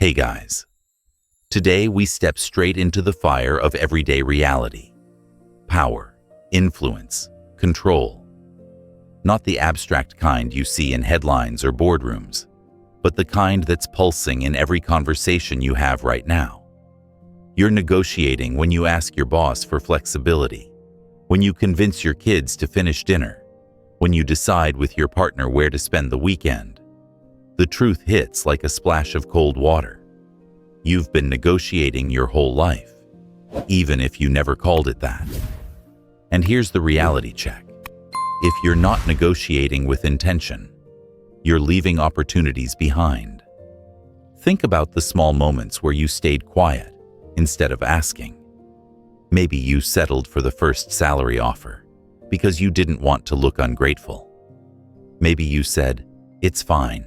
Hey guys, today we step straight into the fire of everyday reality. Power, influence, control. Not the abstract kind you see in headlines or boardrooms, but the kind that's pulsing in every conversation you have right now. You're negotiating when you ask your boss for flexibility, when you convince your kids to finish dinner, when you decide with your partner where to spend the weekend. The truth hits like a splash of cold water. You've been negotiating your whole life, even if you never called it that. And here's the reality check. If you're not negotiating with intention, you're leaving opportunities behind. Think about the small moments where you stayed quiet instead of asking. Maybe you settled for the first salary offer because you didn't want to look ungrateful. Maybe you said, "It's fine,"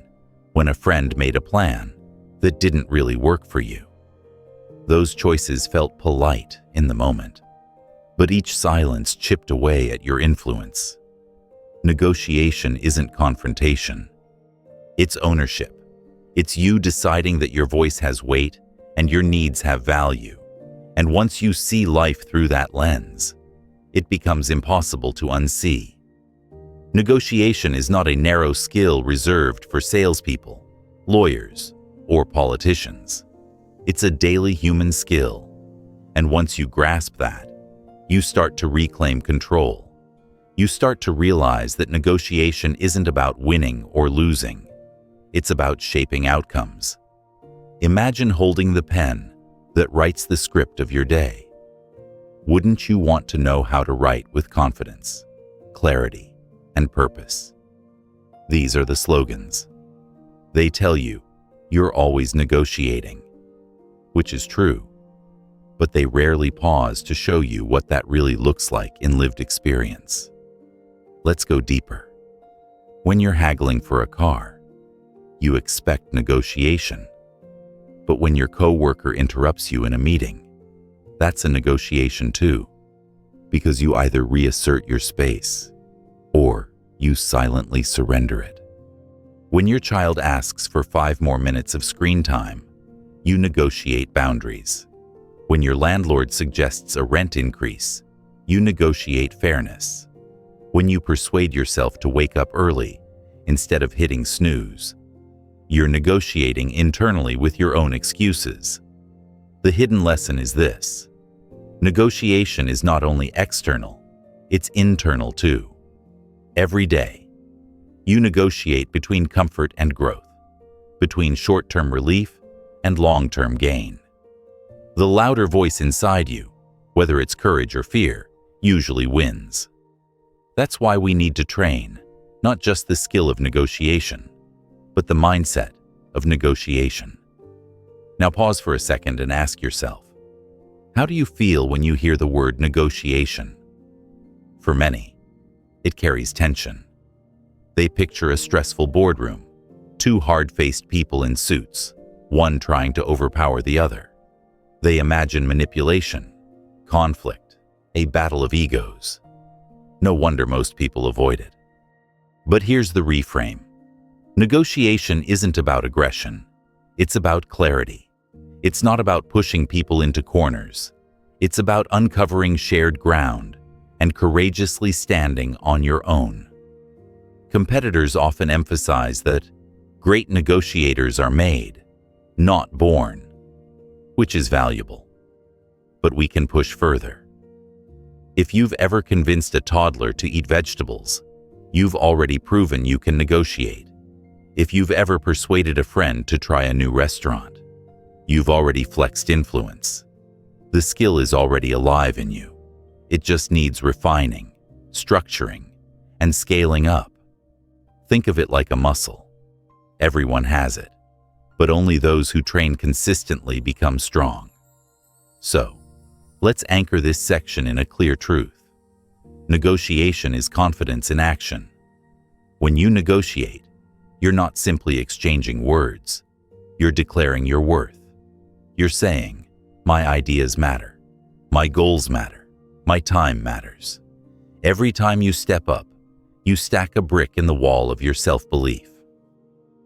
when a friend made a plan that didn't really work for you. Those choices felt polite in the moment, but each silence chipped away at your influence. Negotiation isn't confrontation. It's ownership. It's you deciding that your voice has weight and your needs have value. And once you see life through that lens, it becomes impossible to unsee. Negotiation is not a narrow skill reserved for salespeople, lawyers, or politicians. It's a daily human skill. And once you grasp that, you start to reclaim control. You start to realize that negotiation isn't about winning or losing. It's about shaping outcomes. Imagine holding the pen that writes the script of your day. Wouldn't you want to know how to write with confidence, clarity, and purpose? These are the slogans. They tell you you're always negotiating, which is true, but they rarely pause to show you what that really looks like in lived experience. Let's go deeper. When you're haggling for a car, you expect negotiation. But when your coworker interrupts you in a meeting, that's a negotiation too, because you either reassert your space or you silently surrender it. When your child asks for 5 more minutes of screen time, you negotiate boundaries. When your landlord suggests a rent increase, you negotiate fairness. When you persuade yourself to wake up early instead of hitting snooze, you're negotiating internally with your own excuses. The hidden lesson is this: negotiation is not only external, it's internal too. Every day, you negotiate between comfort and growth, between short-term relief and long-term gain. The louder voice inside you, whether it's courage or fear, usually wins. That's why we need to train, not just the skill of negotiation, but the mindset of negotiation. Now pause for a second and ask yourself, how do you feel when you hear the word negotiation? For many, it carries tension. They picture a stressful boardroom, 2 hard-faced people in suits, one trying to overpower the other. They imagine manipulation, conflict, a battle of egos. No wonder most people avoid it. But here's the reframe. Negotiation isn't about aggression. It's about clarity. It's not about pushing people into corners. It's about uncovering shared ground and courageously standing on your own. Competitors often emphasize that great negotiators are made, not born, which is valuable. But we can push further. If you've ever convinced a toddler to eat vegetables, you've already proven you can negotiate. If you've ever persuaded a friend to try a new restaurant, you've already flexed influence. The skill is already alive in you. It just needs refining, structuring, and scaling up. Think of it like a muscle. Everyone has it, but only those who train consistently become strong. So, let's anchor this section in a clear truth. Negotiation is confidence in action. When you negotiate, you're not simply exchanging words. You're declaring your worth. You're saying, my ideas matter. My goals matter. My time matters. Every time you step up, you stack a brick in the wall of your self-belief.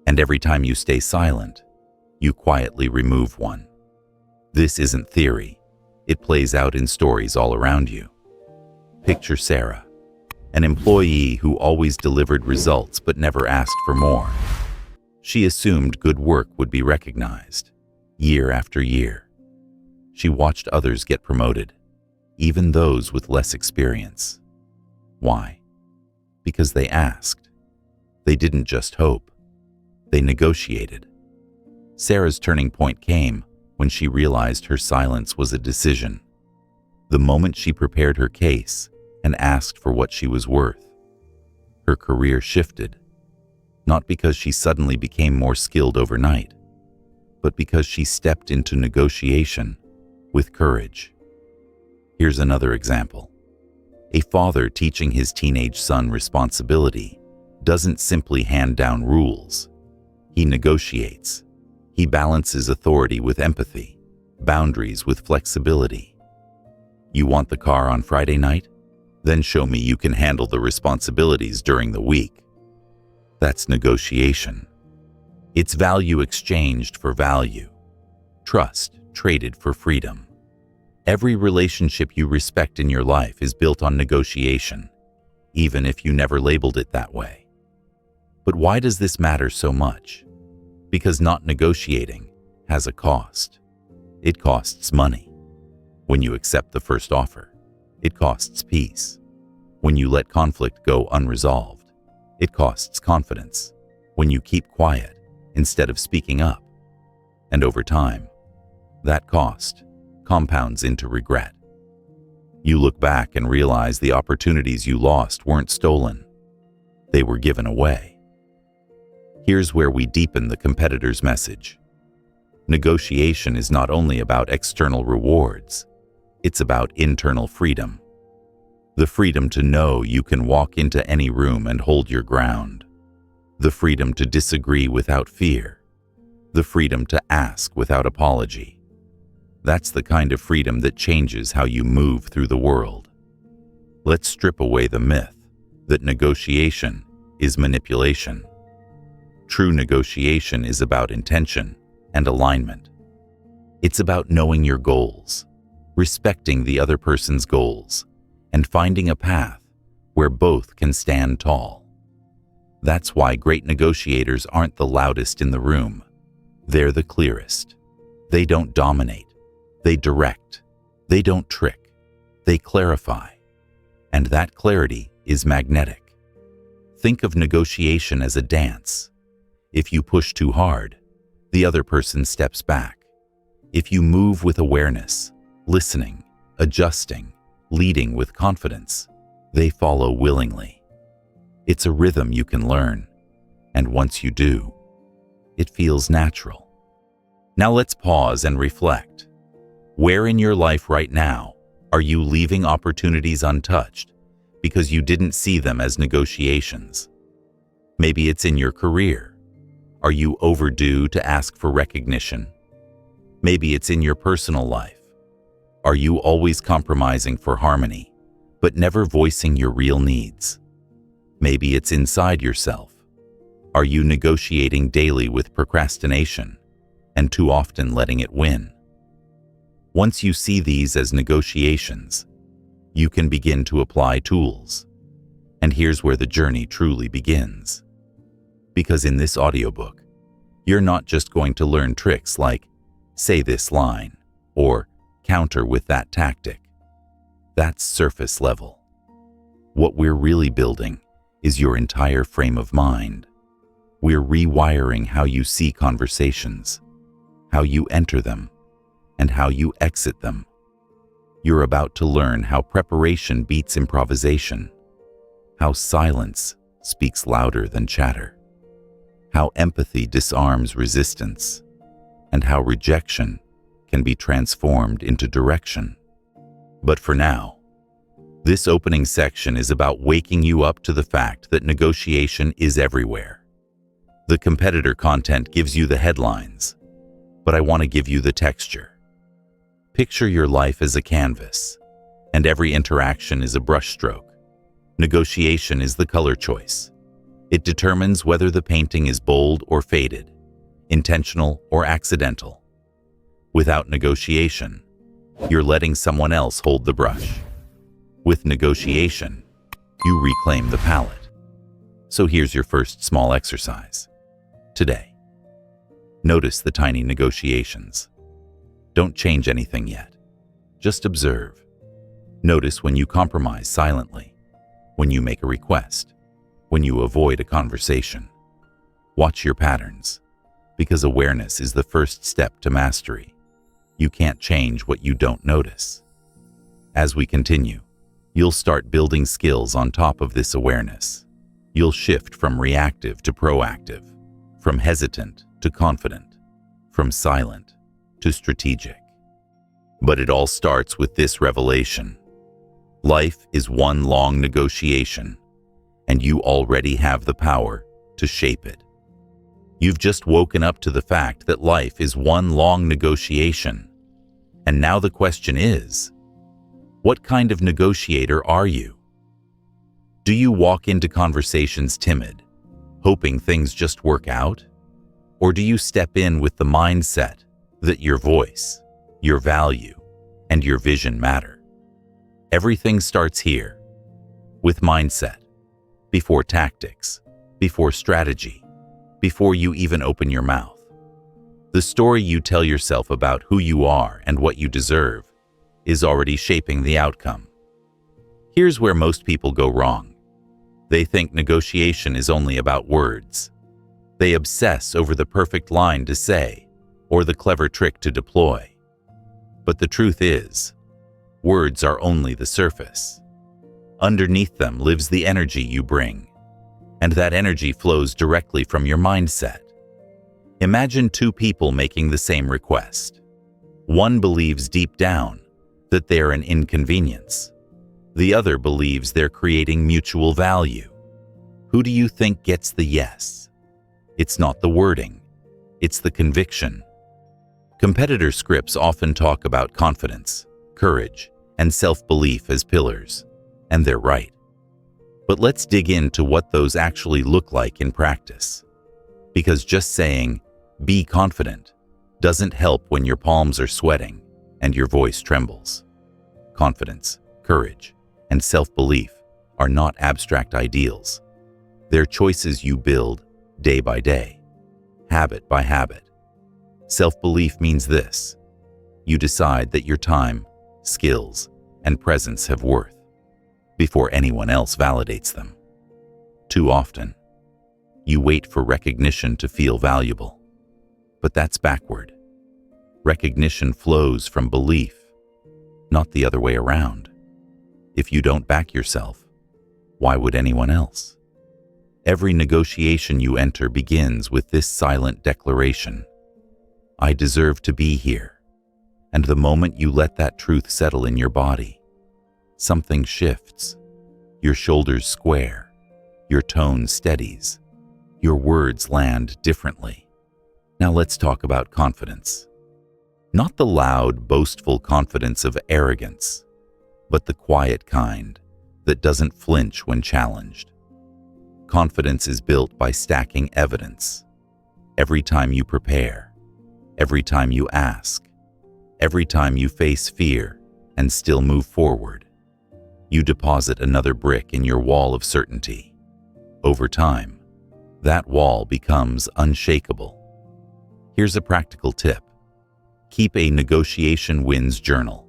And every time you stay silent, you quietly remove one. This isn't theory. It plays out in stories all around you. Picture Sarah, an employee who always delivered results but never asked for more. She assumed good work would be recognized, year after year. She watched others get promoted, even those with less experience. Why? Because they asked. They didn't just hope. They negotiated. Sarah's turning point came when she realized her silence was a decision. The moment she prepared her case and asked for what she was worth, her career shifted, not because she suddenly became more skilled overnight, but because she stepped into negotiation with courage. Here's another example. A father teaching his teenage son responsibility doesn't simply hand down rules. He negotiates. He balances authority with empathy, boundaries with flexibility. You want the car on Friday night? Then show me you can handle the responsibilities during the week. That's negotiation. It's value exchanged for value. Trust traded for freedom. Every relationship you respect in your life is built on negotiation, even if you never labeled it that way. But why does this matter so much? Because not negotiating has a cost. It costs money. When you accept the first offer, it costs peace. When you let conflict go unresolved, it costs confidence. When you keep quiet instead of speaking up. And over time, that cost compounds into regret. You look back and realize the opportunities you lost weren't stolen. They were given away. Here's where we deepen the competitor's message. Negotiation is not only about external rewards, it's about internal freedom. The freedom to know you can walk into any room and hold your ground. The freedom to disagree without fear. The freedom to ask without apology. That's the kind of freedom that changes how you move through the world. Let's strip away the myth that negotiation is manipulation. True negotiation is about intention and alignment. It's about knowing your goals, respecting the other person's goals, and finding a path where both can stand tall. That's why great negotiators aren't the loudest in the room. They're the clearest. They don't dominate. They direct. They don't trick. They clarify. And that clarity is magnetic. Think of negotiation as a dance. If you push too hard, the other person steps back. If you move with awareness, listening, adjusting, leading with confidence, they follow willingly. It's a rhythm you can learn, and once you do, it feels natural. Now let's pause and reflect. Where in your life right now are you leaving opportunities untouched because you didn't see them as negotiations? Maybe it's in your career. Are you overdue to ask for recognition? Maybe it's in your personal life. Are you always compromising for harmony, but never voicing your real needs? Maybe it's inside yourself. Are you negotiating daily with procrastination and too often letting it win? Once you see these as negotiations, you can begin to apply tools. And here's where the journey truly begins. Because in this audiobook, you're not just going to learn tricks like say this line or counter with that tactic. That's surface level. What we're really building is your entire frame of mind. We're rewiring how you see conversations, how you enter them, and how you exit them. You're about to learn how preparation beats improvisation, how silence speaks louder than chatter, how empathy disarms resistance, and how rejection can be transformed into direction. But for now, this opening section is about waking you up to the fact that negotiation is everywhere. The competitor content gives you the headlines, but I want to give you the texture. Picture your life as a canvas, and every interaction is a brushstroke. Negotiation is the color choice. It determines whether the painting is bold or faded. intentional or accidental. Without negotiation, you're letting someone else hold the brush. With negotiation, you reclaim the palette. So here's your first small exercise. Today, notice the tiny negotiations. Don't change anything yet. Just observe. Notice when you compromise silently, when you make a request, when you avoid a conversation. Watch your patterns, because awareness is the first step to mastery. You can't change what you don't notice. As we continue, you'll start building skills on top of this awareness. You'll shift from reactive to proactive, from hesitant to confident, from silent to strategic. But it all starts with this revelation. Life is one long negotiation, and you already have the power to shape it. You've just woken up to the fact that life is one long negotiation. And now the question is, what kind of negotiator are you? Do you walk into conversations timid, hoping things just work out? Or do you step in with the mindset that your voice, your value, and your vision matter? Everything starts here, with mindset, before tactics, before strategy, before you even open your mouth. The story you tell yourself about who you are and what you deserve is already shaping the outcome. Here's where most people go wrong. They think negotiation is only about words. They obsess over the perfect line to say or the clever trick to deploy. But the truth is, words are only the surface. Underneath them lives the energy you bring, and that energy flows directly from your mindset. Imagine two people making the same request. One believes deep down that they're an inconvenience. The other believes they're creating mutual value. Who do you think gets the yes? It's not the wording, it's the conviction. Competitor scripts often talk about confidence, courage, and self-belief as pillars, and they're right. But let's dig into what those actually look like in practice. Because just saying, "Be confident," doesn't help when your palms are sweating and your voice trembles. Confidence, courage, and self-belief are not abstract ideals. They're choices you build day by day, habit by habit. Self-belief means this: you decide that your time, skills, and presence have worth before anyone else validates them. Too often, you wait for recognition to feel valuable. But that's backward. Recognition flows from belief, not the other way around. If you don't back yourself, why would anyone else? Every negotiation you enter begins with this silent declaration: I deserve to be here. And the moment you let that truth settle in your body, something shifts. Your shoulders square, your tone steadies, your words land differently. Now let's talk about confidence. Not the loud, boastful confidence of arrogance, but the quiet kind that doesn't flinch when challenged. Confidence is built by stacking evidence. Every time you prepare, every time you ask, every time you face fear and still move forward, you deposit another brick in your wall of certainty. Over time, that wall becomes unshakable. Here's a practical tip. Keep a negotiation wins journal.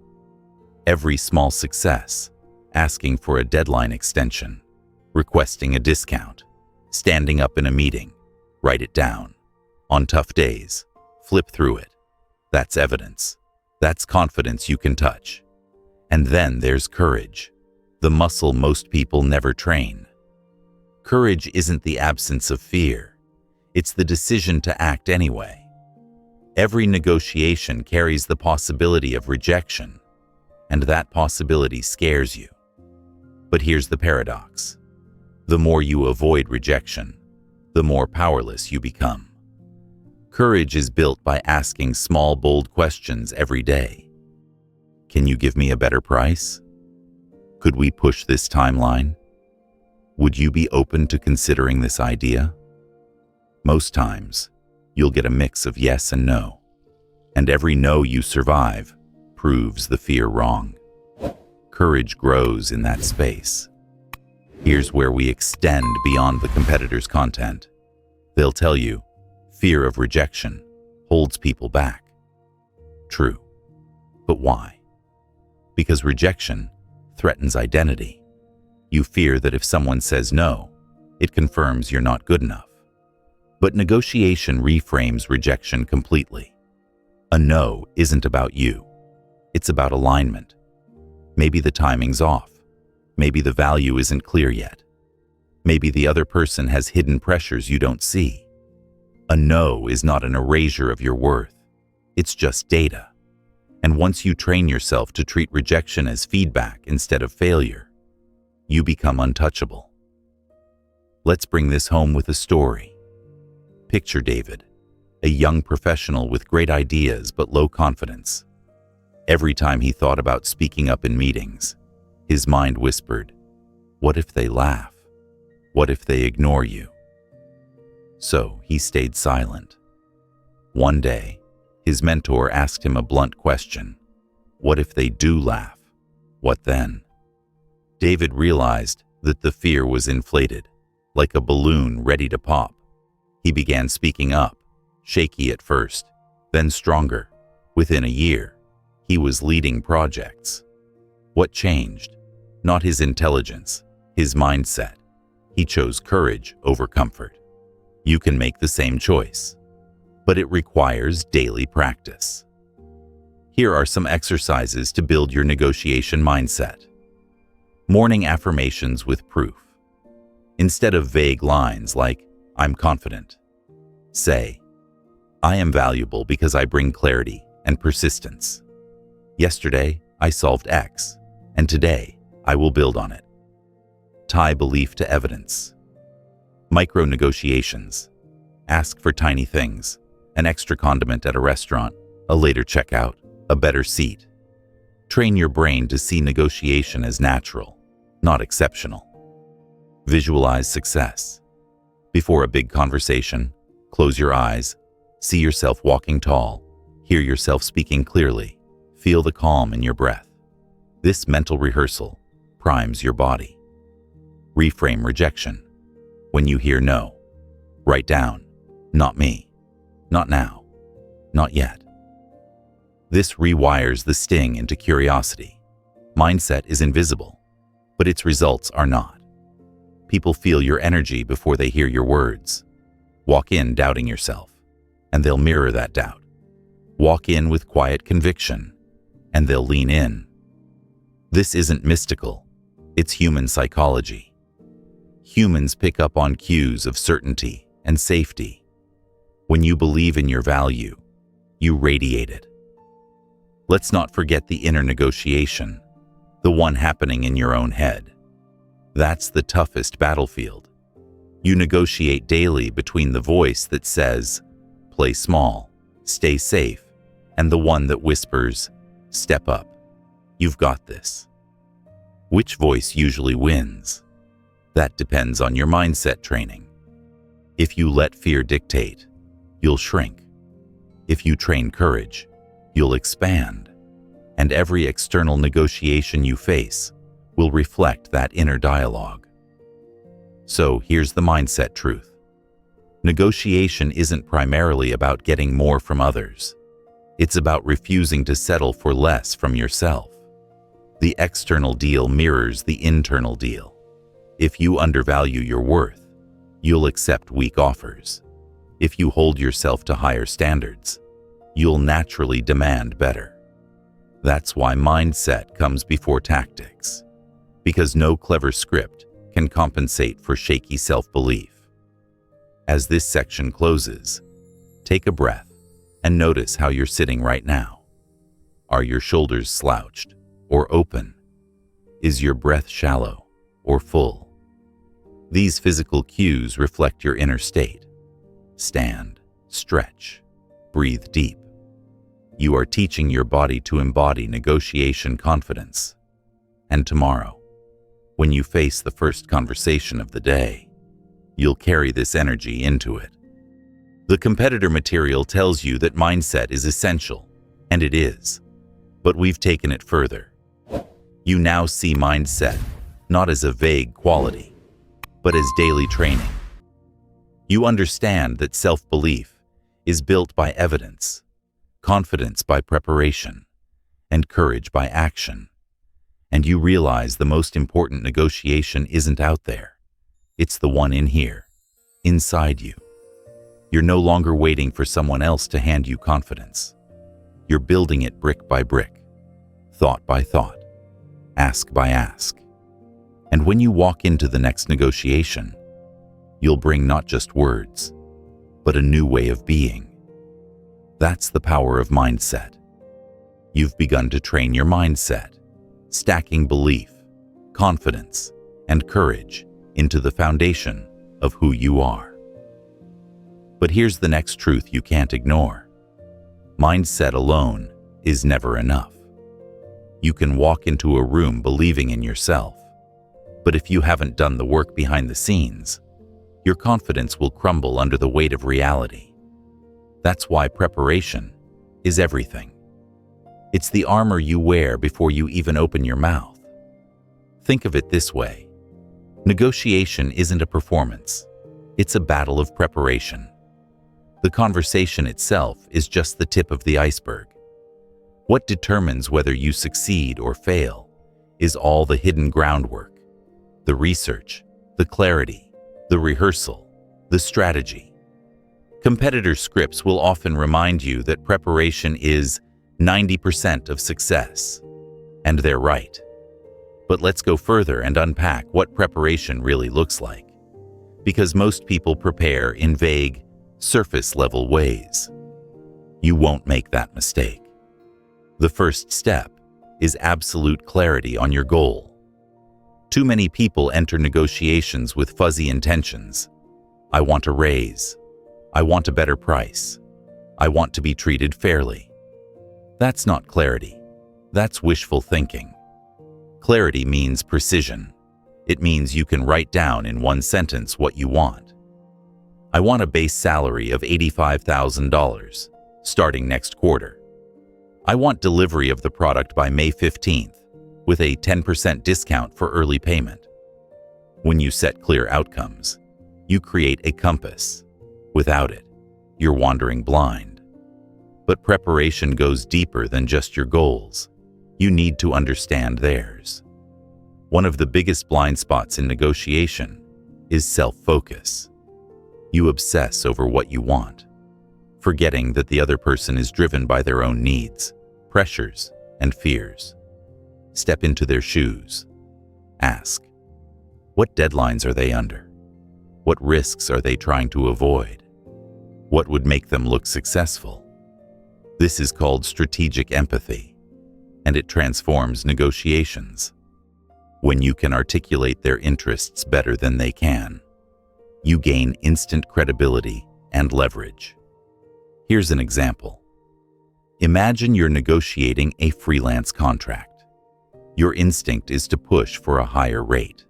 Every small success, asking for a deadline extension, requesting a discount, standing up in a meeting, write it down. On tough days, flip through it. That's evidence. That's confidence you can touch. And then there's courage, the muscle most people never train. Courage isn't the absence of fear. It's the decision to act anyway. Every negotiation carries the possibility of rejection, and that possibility scares you. But here's the paradox. The more you avoid rejection, the more powerless you become. Courage is built by asking small, bold questions every day. Can you give me a better price? Could we push this timeline? Would you be open to considering this idea? Most times, you'll get a mix of yes and no. And every no you survive proves the fear wrong. Courage grows in that space. Here's where we extend beyond the competitor's content. They'll tell you, fear of rejection holds people back. True. But why? Because rejection threatens identity. You fear that if someone says no, it confirms you're not good enough. But negotiation reframes rejection completely. A no isn't about you. It's about alignment. Maybe the timing's off. Maybe the value isn't clear yet. Maybe the other person has hidden pressures you don't see. A no is not an erasure of your worth. It's just data. And once you train yourself to treat rejection as feedback instead of failure, you become untouchable. Let's bring this home with a story. Picture David, a young professional with great ideas but low confidence. Every time he thought about speaking up in meetings, his mind whispered, "What if they laugh? What if they ignore you?" So he stayed silent. One day, his mentor asked him a blunt question. "What if they do laugh? What then?" David realized that the fear was inflated, like a balloon ready to pop. He began speaking up, shaky at first, then stronger. Within a year, he was leading projects. What changed? Not his intelligence, his mindset. He chose courage over comfort. You can make the same choice, but it requires daily practice. Here are some exercises to build your negotiation mindset. Morning affirmations with proof. Instead of vague lines like, "I'm confident," say, "I am valuable because I bring clarity and persistence. Yesterday, I solved X, and today, I will build on it." Tie belief to evidence. Micro-negotiations. Ask for tiny things, an extra condiment at a restaurant, a later checkout, a better seat. Train your brain to see negotiation as natural, not exceptional. Visualize success. Before a big conversation, close your eyes, see yourself walking tall, hear yourself speaking clearly, feel the calm in your breath. This mental rehearsal primes your body. Reframe rejection. When you hear no, write down, "Not me, not now, not yet." This rewires the sting into curiosity. Mindset is invisible, but its results are not. People feel your energy before they hear your words. Walk in doubting yourself, and they'll mirror that doubt. Walk in with quiet conviction, and they'll lean in. This isn't mystical, it's human psychology. Humans pick up on cues of certainty and safety. When you believe in your value, you radiate it. Let's not forget the inner negotiation, the one happening in your own head. That's the toughest battlefield. You negotiate daily between the voice that says, "Play small, stay safe," and the one that whispers, "Step up, you've got this." Which voice usually wins? That depends on your mindset training. If you let fear dictate, you'll shrink. If you train courage, you'll expand. And every external negotiation you face will reflect that inner dialogue. So here's the mindset truth. Negotiation isn't primarily about getting more from others. It's about refusing to settle for less from yourself. The external deal mirrors the internal deal. If you undervalue your worth, you'll accept weak offers. If you hold yourself to higher standards, you'll naturally demand better. That's why mindset comes before tactics, because no clever script can compensate for shaky self-belief. As this section closes, take a breath and notice how you're sitting right now. Are your shoulders slouched or open? Is your breath shallow or full? These physical cues reflect your inner state. Stand, stretch, breathe deep. You are teaching your body to embody negotiation confidence. And tomorrow, when you face the first conversation of the day, you'll carry this energy into it. The competitor material tells you that mindset is essential, and it is. But we've taken it further. You now see mindset not as a vague quality, but as daily training. You understand that self-belief is built by evidence, confidence by preparation, and courage by action. And you realize the most important negotiation isn't out there. It's the one in here, inside you. You're no longer waiting for someone else to hand you confidence. You're building it brick by brick, thought by thought, ask by ask. And when you walk into the next negotiation, you'll bring not just words, but a new way of being. That's the power of mindset. You've begun to train your mindset, stacking belief, confidence, and courage into the foundation of who you are. But here's the next truth you can't ignore. Mindset alone is never enough. You can walk into a room believing in yourself, but if you haven't done the work behind the scenes, your confidence will crumble under the weight of reality. That's why preparation is everything. It's the armor you wear before you even open your mouth. Think of it this way. Negotiation isn't a performance. It's a battle of preparation. The conversation itself is just the tip of the iceberg. What determines whether you succeed or fail is all the hidden groundwork, the research, the clarity, the rehearsal, the strategy. Competitor scripts will often remind you that preparation is 90% of success, and they're right. But let's go further and unpack what preparation really looks like, because most people prepare in vague, surface-level ways. You won't make that mistake. The first step is absolute clarity on your goal. Too many people enter negotiations with fuzzy intentions. I want a raise. I want a better price. I want to be treated fairly. That's not clarity. That's wishful thinking. Clarity means precision. It means you can write down in one sentence what you want. I want a base salary of $85,000, starting next quarter. I want delivery of the product by May 15th, with a 10% discount for early payment. When you set clear outcomes, you create a compass. Without it, you're wandering blind. But preparation goes deeper than just your goals. You need to understand theirs. One of the biggest blind spots in negotiation is self-focus. You obsess over what you want, forgetting that the other person is driven by their own needs, pressures, and fears. Step into their shoes. Ask, what deadlines are they under? What risks are they trying to avoid? What would make them look successful? This is called strategic empathy, and it transforms negotiations. When you can articulate their interests better than they can, you gain instant credibility and leverage. Here's an example. Imagine you're negotiating a freelance contract. Your instinct is to push for a higher rate.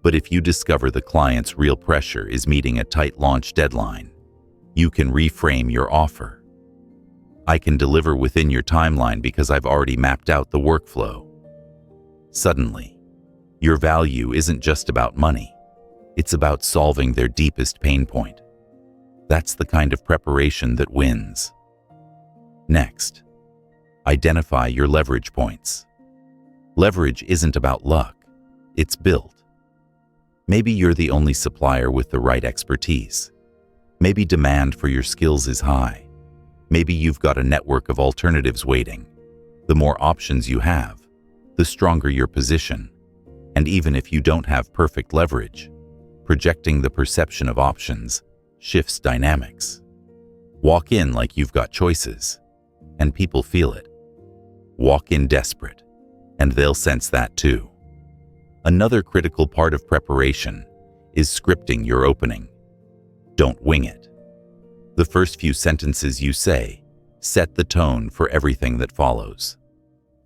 But if you discover the client's real pressure is meeting a tight launch deadline, you can reframe your offer. I can deliver within your timeline because I've already mapped out the workflow. Suddenly, your value isn't just about money. It's about solving their deepest pain point. That's the kind of preparation that wins. Next, identify your leverage points. Leverage isn't about luck. It's built. Maybe you're the only supplier with the right expertise. Maybe demand for your skills is high. Maybe you've got a network of alternatives waiting. The more options you have, the stronger your position. And even if you don't have perfect leverage, projecting the perception of options shifts dynamics. Walk in like you've got choices, and people feel it. Walk in desperate, and they'll sense that too. Another critical part of preparation is scripting your opening. Don't wing it. The first few sentences you say set the tone for everything that follows.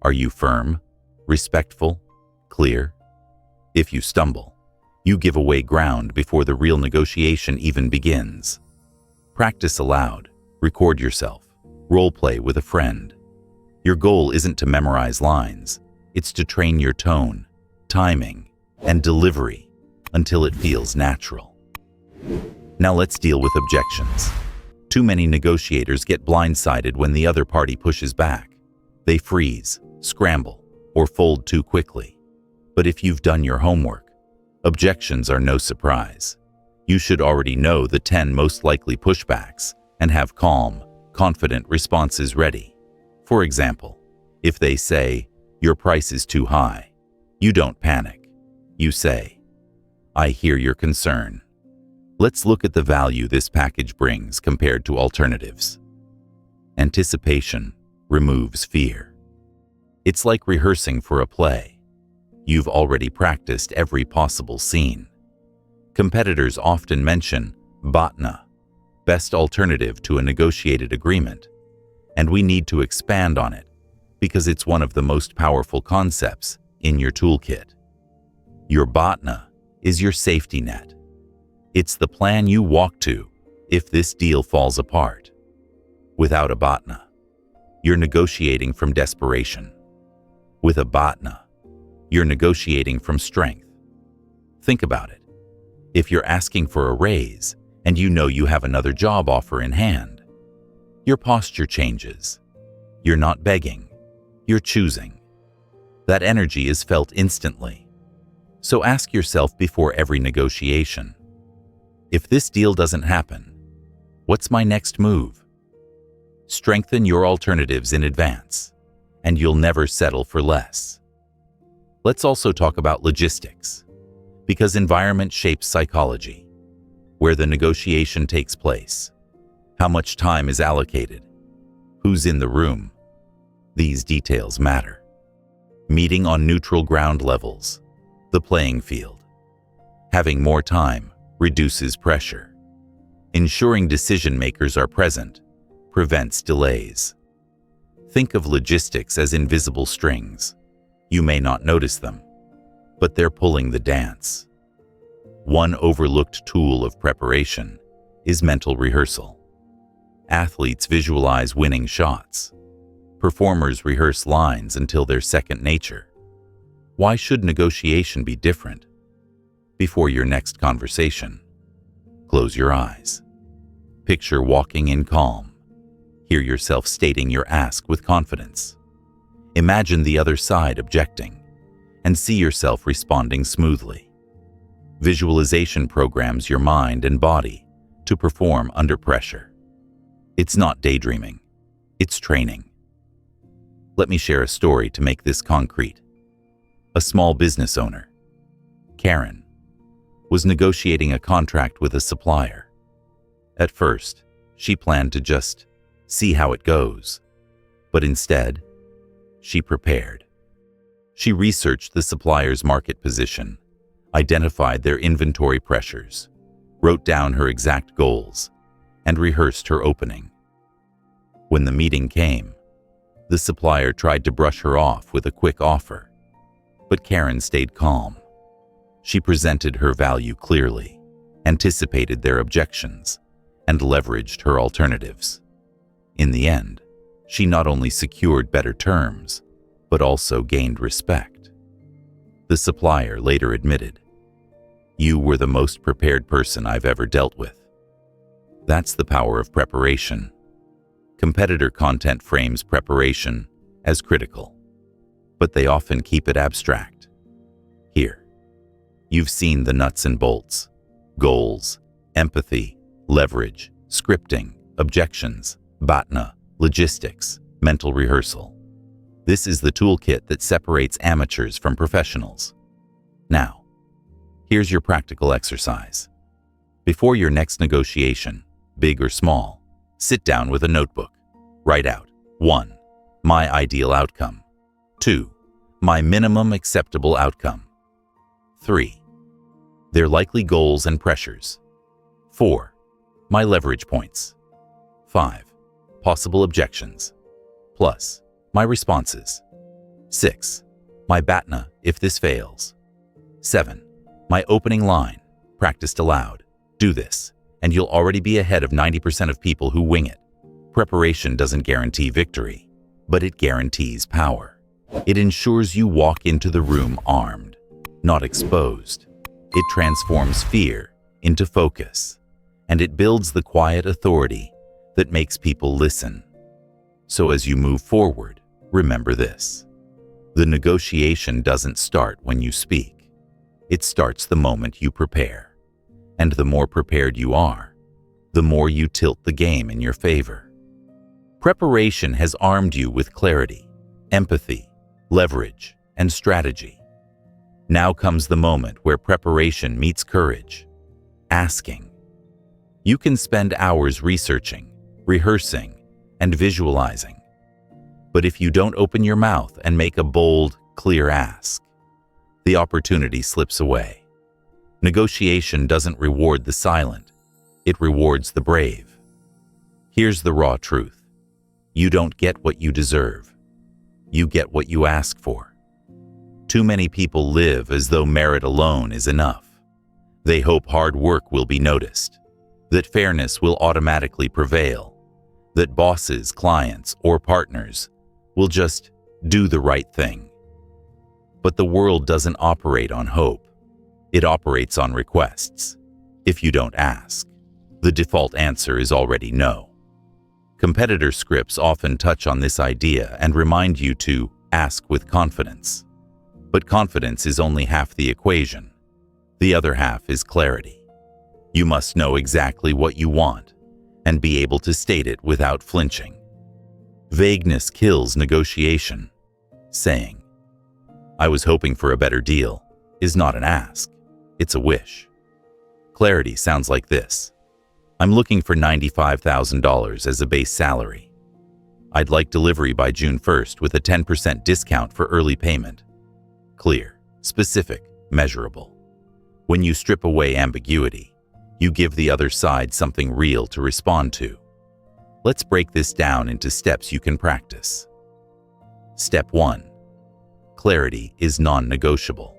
Are you firm, respectful, clear? If you stumble, you give away ground before the real negotiation even begins. Practice aloud, record yourself, role play with a friend. Your goal isn't to memorize lines, it's to train your tone, timing, and delivery until it feels natural. Now let's deal with objections. Too many negotiators get blindsided when the other party pushes back. They freeze, scramble, or fold too quickly. But if you've done your homework, objections are no surprise. You should already know the 10 most likely pushbacks and have calm, confident responses ready. For example, if they say, "Your price is too high," you don't panic. You say, "I hear your concern. Let's look at the value this package brings compared to alternatives." Anticipation removes fear. It's like rehearsing for a play. You've already practiced every possible scene. Competitors often mention BATNA, best alternative to a negotiated agreement, and we need to expand on it because it's one of the most powerful concepts in your toolkit. Your BATNA is your safety net. It's the plan you walk to if this deal falls apart. Without a BATNA, you're negotiating from desperation. With a BATNA, you're negotiating from strength. Think about it. If you're asking for a raise and you know you have another job offer in hand, your posture changes. You're not begging, you're choosing. That energy is felt instantly. So ask yourself before every negotiation, if this deal doesn't happen, what's my next move? Strengthen your alternatives in advance, and you'll never settle for less. Let's also talk about logistics, because environment shapes psychology. Where the negotiation takes place, how much time is allocated, who's in the room. These details matter. Meeting on neutral ground levels, the playing field. Having more time reduces pressure. Ensuring decision makers are present prevents delays. Think of logistics as invisible strings. You may not notice them, but they're pulling the dance. One overlooked tool of preparation is mental rehearsal. Athletes visualize winning shots. Performers rehearse lines until they're second nature. Why should negotiation be different? Before your next conversation, close your eyes. Picture walking in calm. Hear yourself stating your ask with confidence. Imagine the other side objecting, and see yourself responding smoothly. Visualization programs your mind and body to perform under pressure. It's not daydreaming, it's training. Let me share a story to make this concrete. A small business owner, Karen, was negotiating a contract with a supplier. At first, she planned to just see how it goes, but instead, she prepared. She researched the supplier's market position, identified their inventory pressures, wrote down her exact goals, and rehearsed her opening. When the meeting came, the supplier tried to brush her off with a quick offer, but Karen stayed calm. She presented her value clearly, anticipated their objections, and leveraged her alternatives. In the end, she not only secured better terms, but also gained respect. The supplier later admitted, "You were the most prepared person I've ever dealt with." That's the power of preparation. Competitor content frames preparation as critical, but they often keep it abstract. Here, you've seen the nuts and bolts: goals, empathy, leverage, scripting, objections, BATNA, logistics, mental rehearsal. This is the toolkit that separates amateurs from professionals. Now, here's your practical exercise. Before your next negotiation, big or small, sit down with a notebook. Write out 1. My ideal outcome. 2. My minimum acceptable outcome. 3. Their likely goals and pressures. 4. My leverage points. 5. Possible objections. Plus, my responses. 6. My BATNA if this fails. 7. My opening line, practiced aloud. Do this, and you'll already be ahead of 90% of people who wing it. Preparation doesn't guarantee victory, but it guarantees power. It ensures you walk into the room armed, not exposed. It transforms fear into focus, and it builds the quiet authority that makes people listen. So as you move forward, remember this. The negotiation doesn't start when you speak. It starts the moment you prepare. And the more prepared you are, the more you tilt the game in your favor. Preparation has armed you with clarity, empathy, leverage, and strategy. Now comes the moment where preparation meets courage. Asking. You can spend hours researching, rehearsing, and visualizing. But if you don't open your mouth and make a bold, clear ask, the opportunity slips away. Negotiation doesn't reward the silent, it rewards the brave. Here's the raw truth. You don't get what you deserve. You get what you ask for. Too many people live as though merit alone is enough. They hope hard work will be noticed, that fairness will automatically prevail, that bosses, clients, or partners will just do the right thing. But the world doesn't operate on hope. It operates on requests. If you don't ask, the default answer is already no. Competitor scripts often touch on this idea and remind you to ask with confidence. But confidence is only half the equation. The other half is clarity. You must know exactly what you want and be able to state it without flinching. Vagueness kills negotiation. Saying, "I was hoping for a better deal," is not an ask, it's a wish. Clarity sounds like this. I'm looking for $95,000 as a base salary. I'd like delivery by June 1st with a 10% discount for early payment. Clear, specific, measurable. When you strip away ambiguity, you give the other side something real to respond to. Let's break this down into steps you can practice. Step 1. Clarity is non-negotiable.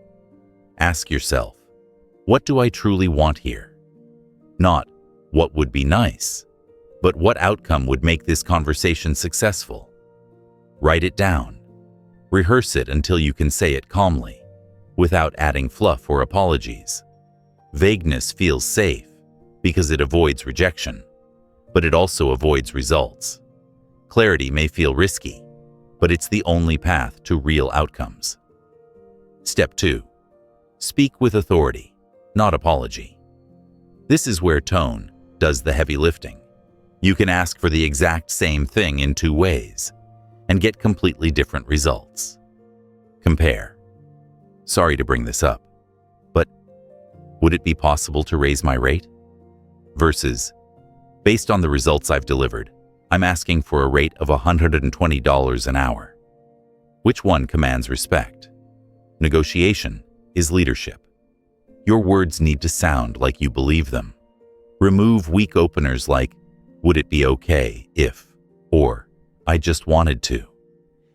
Ask yourself, what do I truly want here? Not, what would be nice, but what outcome would make this conversation successful? Write it down. Rehearse it until you can say it calmly, without adding fluff or apologies. Vagueness feels safe because it avoids rejection, but it also avoids results. Clarity may feel risky, but it's the only path to real outcomes. Step 2. Speak with authority, not apology. This is where tone does the heavy lifting. You can ask for the exact same thing in 2 ways and get completely different results. Compare. Sorry to bring this up, but would it be possible to raise my rate? Versus, based on the results I've delivered, I'm asking for a rate of $120 an hour. Which one commands respect? Negotiation is leadership. Your words need to sound like you believe them. Remove weak openers like, would it be okay if, or I just wanted to,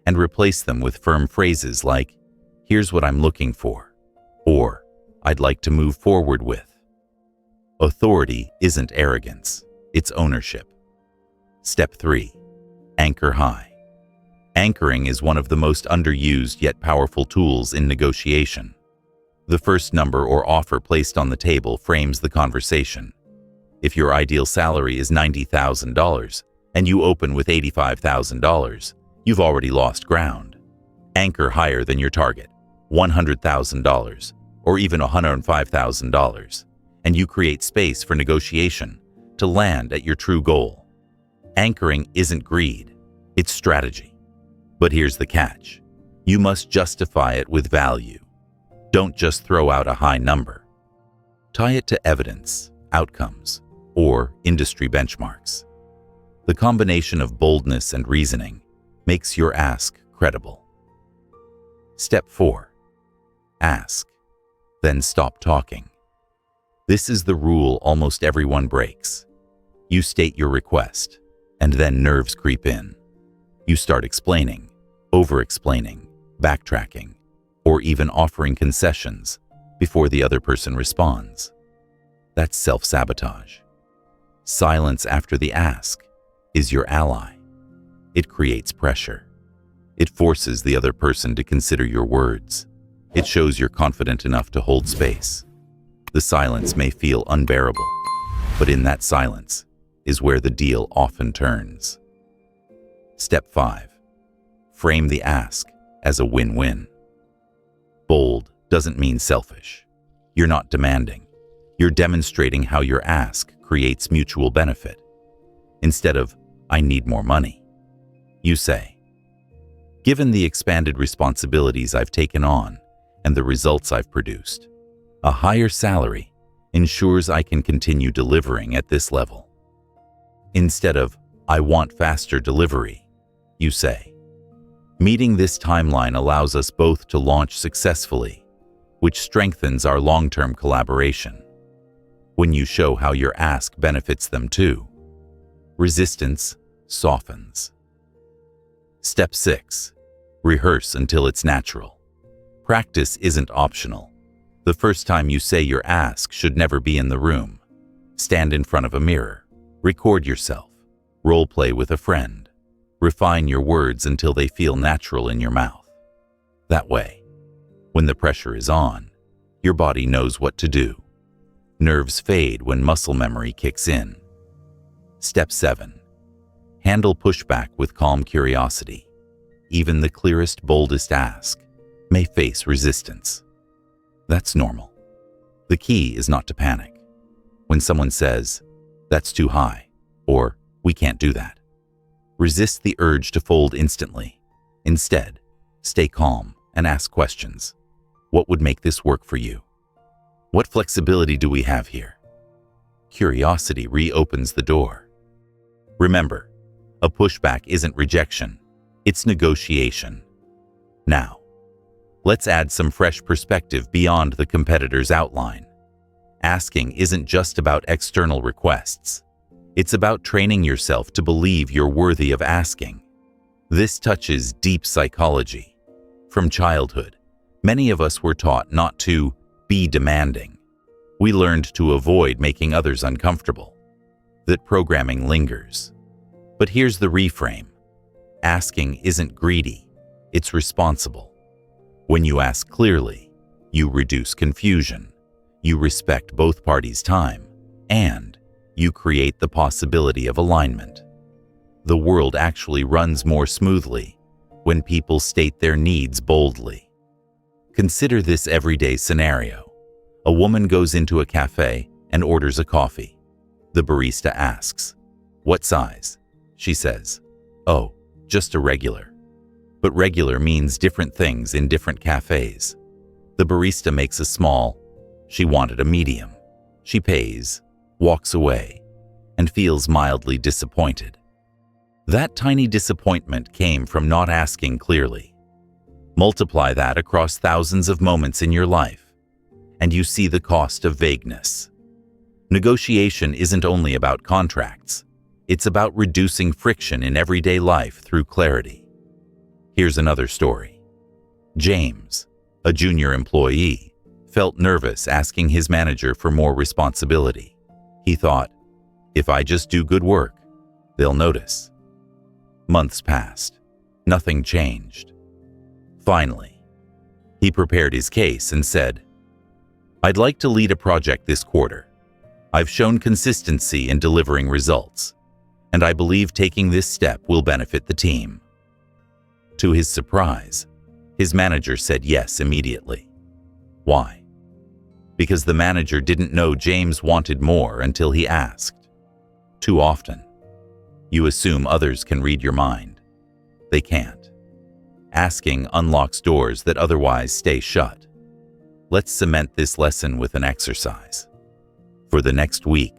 and replace them with firm phrases like, here's what I'm looking for, or I'd like to move forward with. Authority isn't arrogance, it's ownership. Step 3. Anchor high. Anchoring is one of the most underused yet powerful tools in negotiation. The first number or offer placed on the table frames the conversation. If your ideal salary is $90,000 and you open with $85,000, you've already lost ground. Anchor higher than your target, $100,000 or even $105,000, and you create space for negotiation to land at your true goal. Anchoring isn't greed, it's strategy. But here's the catch. You must justify it with value. Don't just throw out a high number. Tie it to evidence, outcomes, or industry benchmarks. The combination of boldness and reasoning makes your ask credible. Step 4. Ask, then stop talking. This is the rule almost everyone breaks. You state your request, and then nerves creep in. You start explaining, over-explaining, backtracking, or even offering concessions before the other person responds. That's self-sabotage. Silence after the ask is your ally. It creates pressure. It forces the other person to consider your words. It shows you're confident enough to hold space. The silence may feel unbearable, but in that silence is where the deal often turns. Step 5. Frame the ask as a win-win. Bold doesn't mean selfish. You're not demanding. You're demonstrating how your ask creates mutual benefit. Instead of, "I need more money," you say, "Given the expanded responsibilities I've taken on and the results I've produced, a higher salary ensures I can continue delivering at this level." Instead of, "I want faster delivery," you say, "Meeting this timeline allows us both to launch successfully, which strengthens our long-term collaboration." When you show how your ask benefits them too, resistance softens. Step 6. Rehearse until it's natural. Practice isn't optional. The first time you say your ask should never be in the room. Stand in front of a mirror. Record yourself. Role play with a friend. Refine your words until they feel natural in your mouth. That way, when the pressure is on, your body knows what to do. Nerves fade when muscle memory kicks in. Step 7. Handle pushback with calm curiosity. Even the clearest, boldest ask may face resistance. That's normal. The key is not to panic. When someone says, "That's too high," or "We can't do that," resist the urge to fold instantly. Instead, stay calm and ask questions. What would make this work for you? What flexibility do we have here? Curiosity reopens the door. Remember, a pushback isn't rejection, it's negotiation. Now, let's add some fresh perspective beyond the competitor's outline. Asking isn't just about external requests. It's about training yourself to believe you're worthy of asking. This touches deep psychology. From childhood, many of us were taught not to be demanding. We learned to avoid making others uncomfortable. That programming lingers. But here's the reframe. Asking isn't greedy, it's responsible. When you ask clearly, you reduce confusion, you respect both parties' time, and you create the possibility of alignment. The world actually runs more smoothly when people state their needs boldly. Consider this everyday scenario. A woman goes into a cafe and orders a coffee. The barista asks, "What size?" She says, "Oh, just a regular." But regular means different things in different cafes. The barista makes a small. She wanted a medium. She pays, walks away, and feels mildly disappointed. That tiny disappointment came from not asking clearly. Multiply that across thousands of moments in your life, and you see the cost of vagueness. Negotiation isn't only about contracts. It's about reducing friction in everyday life through clarity. Here's another story. James, a junior employee, felt nervous asking his manager for more responsibility. He thought, "If I just do good work, they'll notice." Months passed. Nothing changed. Finally, he prepared his case and said, "I'd like to lead a project this quarter. I've shown consistency in delivering results, and I believe taking this step will benefit the team." To his surprise, his manager said yes immediately. Why? Because the manager didn't know James wanted more until he asked. Too often, you assume others can read your mind. They can't. Asking unlocks doors that otherwise stay shut. Let's cement this lesson with an exercise. For the next week,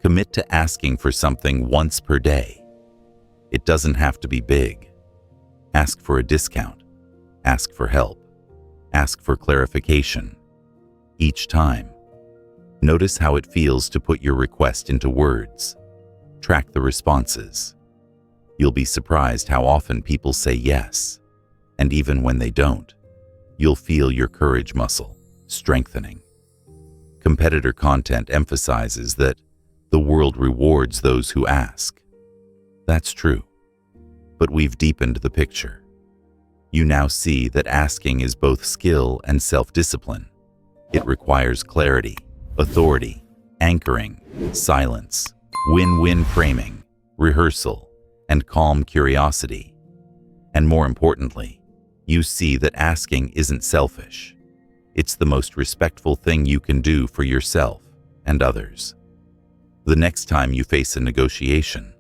commit to asking for something once per day. It doesn't have to be big. Ask for a discount. Ask for help. Ask for clarification. Each time, notice how it feels to put your request into words. Track the responses. You'll be surprised how often people say yes. And even when they don't, you'll feel your courage muscle strengthening. Competitor content emphasizes that The world rewards those who ask. That's true. But we've deepened the picture. You now see that asking is both skill and self-discipline. It requires clarity, authority, anchoring, silence, win-win framing, rehearsal, and calm curiosity. And more importantly, you see that asking isn't selfish. It's the most respectful thing you can do for yourself and others. The next time you face a negotiation,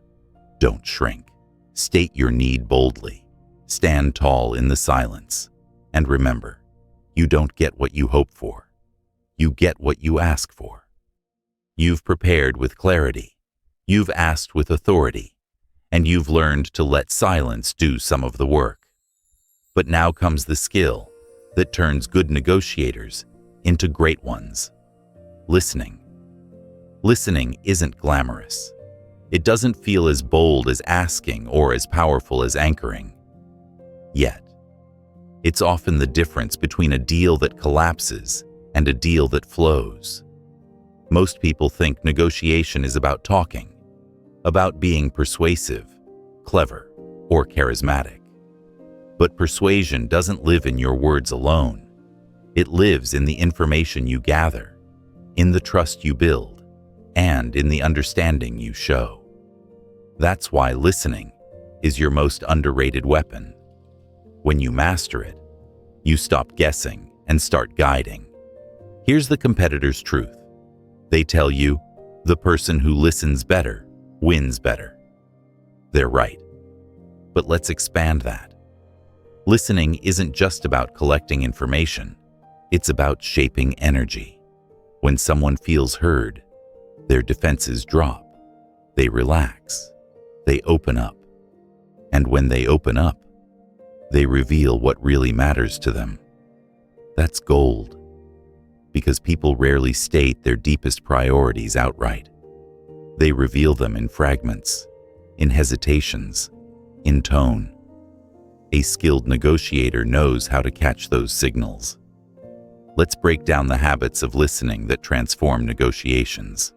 don't shrink. State your need boldly. Stand tall in the silence. And remember, you don't get what you hope for. You get what you ask for. You've prepared with clarity. You've asked with authority. And you've learned to let silence do some of the work. But now comes the skill that turns good negotiators into great ones. Listening. Listening isn't glamorous. It doesn't feel as bold as asking or as powerful as anchoring. Yet, it's often the difference between a deal that collapses and a deal that flows. Most people think negotiation is about talking, about being persuasive, clever, or charismatic. But persuasion doesn't live in your words alone. It lives in the information you gather, in the trust you build, and in the understanding you show. That's why listening is your most underrated weapon. When you master it, you stop guessing and start guiding. Here's the competitor's truth. They tell you, the person who listens better wins better. They're right. But let's expand that. Listening isn't just about collecting information. It's about shaping energy. When someone feels heard, their defenses drop. They relax. They open up. And when they open up, they reveal what really matters to them. That's gold. Because people rarely state their deepest priorities outright. They reveal them in fragments, in hesitations, in tone. A skilled negotiator knows how to catch those signals. Let's break down the habits of listening that transform negotiations.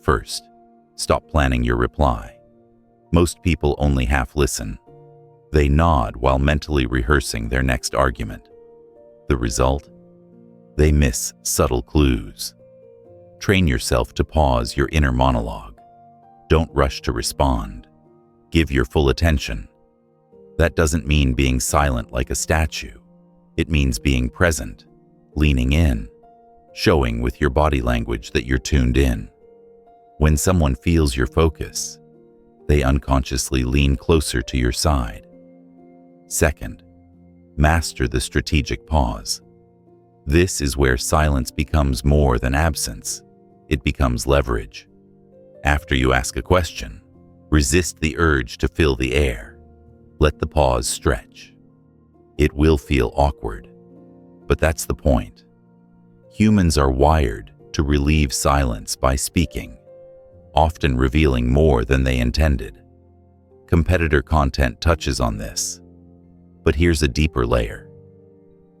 First, stop planning your reply. Most people only half listen. They nod while mentally rehearsing their next argument. The result? They miss subtle clues. Train yourself to pause your inner monologue. Don't rush to respond. Give your full attention. That doesn't mean being silent like a statue. It means being present, leaning in, showing with your body language that you're tuned in. When someone feels your focus, they unconsciously lean closer to your side. Second, master the strategic pause. This is where silence becomes more than absence. It becomes leverage. After you ask a question, resist the urge to fill the air. Let the pause stretch. It will feel awkward, but that's the point. Humans are wired to relieve silence by speaking, often revealing more than they intended. Competitor content touches on this. But here's a deeper layer.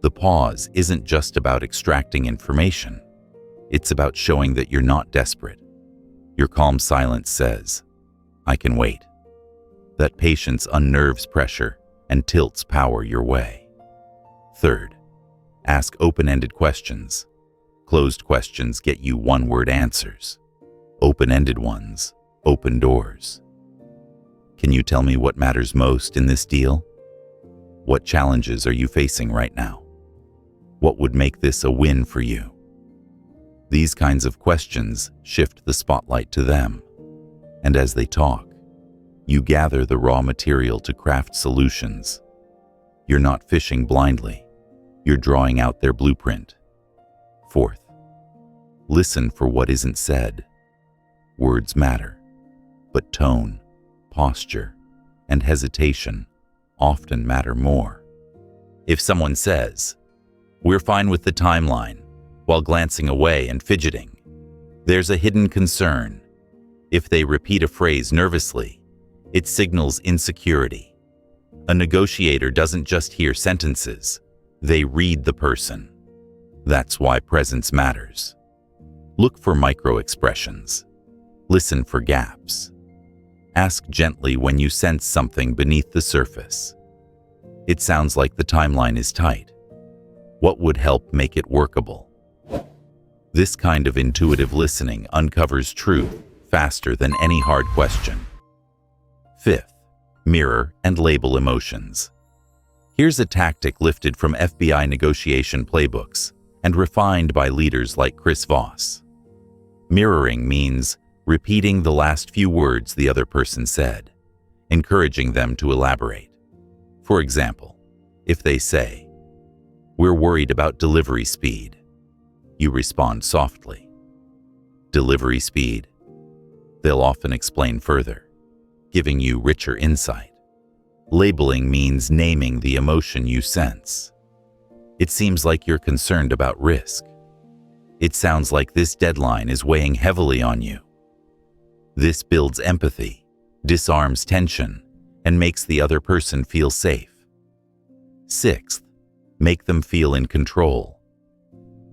The pause isn't just about extracting information. It's about showing that you're not desperate. Your calm silence says, "I can wait." That patience unnerves pressure and tilts power your way. Third, ask open-ended questions. Closed questions get you one-word answers. Open-ended ones open doors. Can you tell me what matters most in this deal? What challenges are you facing right now? What would make this a win for you? These kinds of questions shift the spotlight to them. And as they talk, you gather the raw material to craft solutions. You're not fishing blindly. You're drawing out their blueprint. Fourth, listen for what isn't said. Words matter, but tone, posture, and hesitation often matter more. If someone says, "We're fine with the timeline," while glancing away and fidgeting, there's a hidden concern. If they repeat a phrase nervously, it signals insecurity. A negotiator doesn't just hear sentences, they read the person. That's why presence matters. Look for micro-expressions. Listen for gaps. Ask gently when you sense something beneath the surface. It sounds like the timeline is tight. What would help make it workable? This kind of intuitive listening uncovers truth faster than any hard question. Fifth, mirror and label emotions. Here's a tactic lifted from FBI negotiation playbooks and refined by leaders like Chris Voss. Mirroring means repeating the last few words the other person said, encouraging them to elaborate. For example, if they say, "We're worried about delivery speed," you respond softly, "Delivery speed?" They'll often explain further, giving you richer insight. Labeling means naming the emotion you sense. It seems like you're concerned about risk. It sounds like this deadline is weighing heavily on you. This builds empathy, disarms tension, and makes the other person feel safe. Sixth, make them feel in control.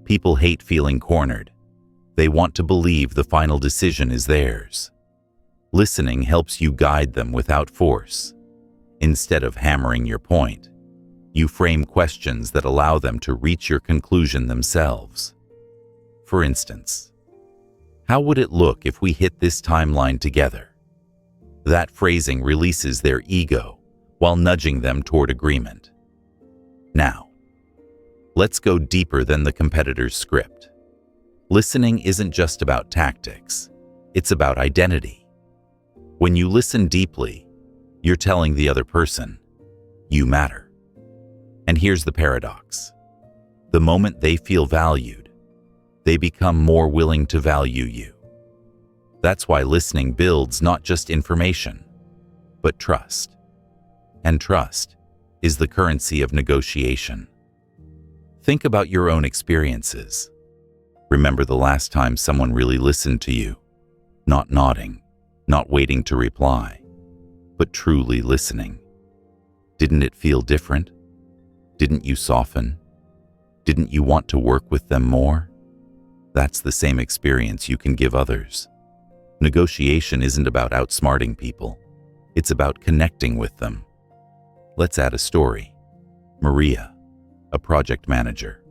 People hate feeling cornered. They want to believe the final decision is theirs. Listening helps you guide them without force. Instead of hammering your point, you frame questions that allow them to reach your conclusion themselves. For instance, how would it look if we hit this timeline together? That phrasing releases their ego while nudging them toward agreement. Now, let's go deeper than the competitor's script. Listening isn't just about tactics, it's about identity. When you listen deeply, you're telling the other person, "You matter." And here's the paradox. The moment they feel valued, they become more willing to value you. That's why listening builds not just information, but trust. And trust is the currency of negotiation. Think about your own experiences. Remember the last time someone really listened to you, not nodding, not waiting to reply, but truly listening. Didn't it feel different? Didn't you soften? Didn't you want to work with them more? That's the same experience you can give others. Negotiation isn't about outsmarting people. It's about connecting with them. Let's add a story. Maria, a project manager,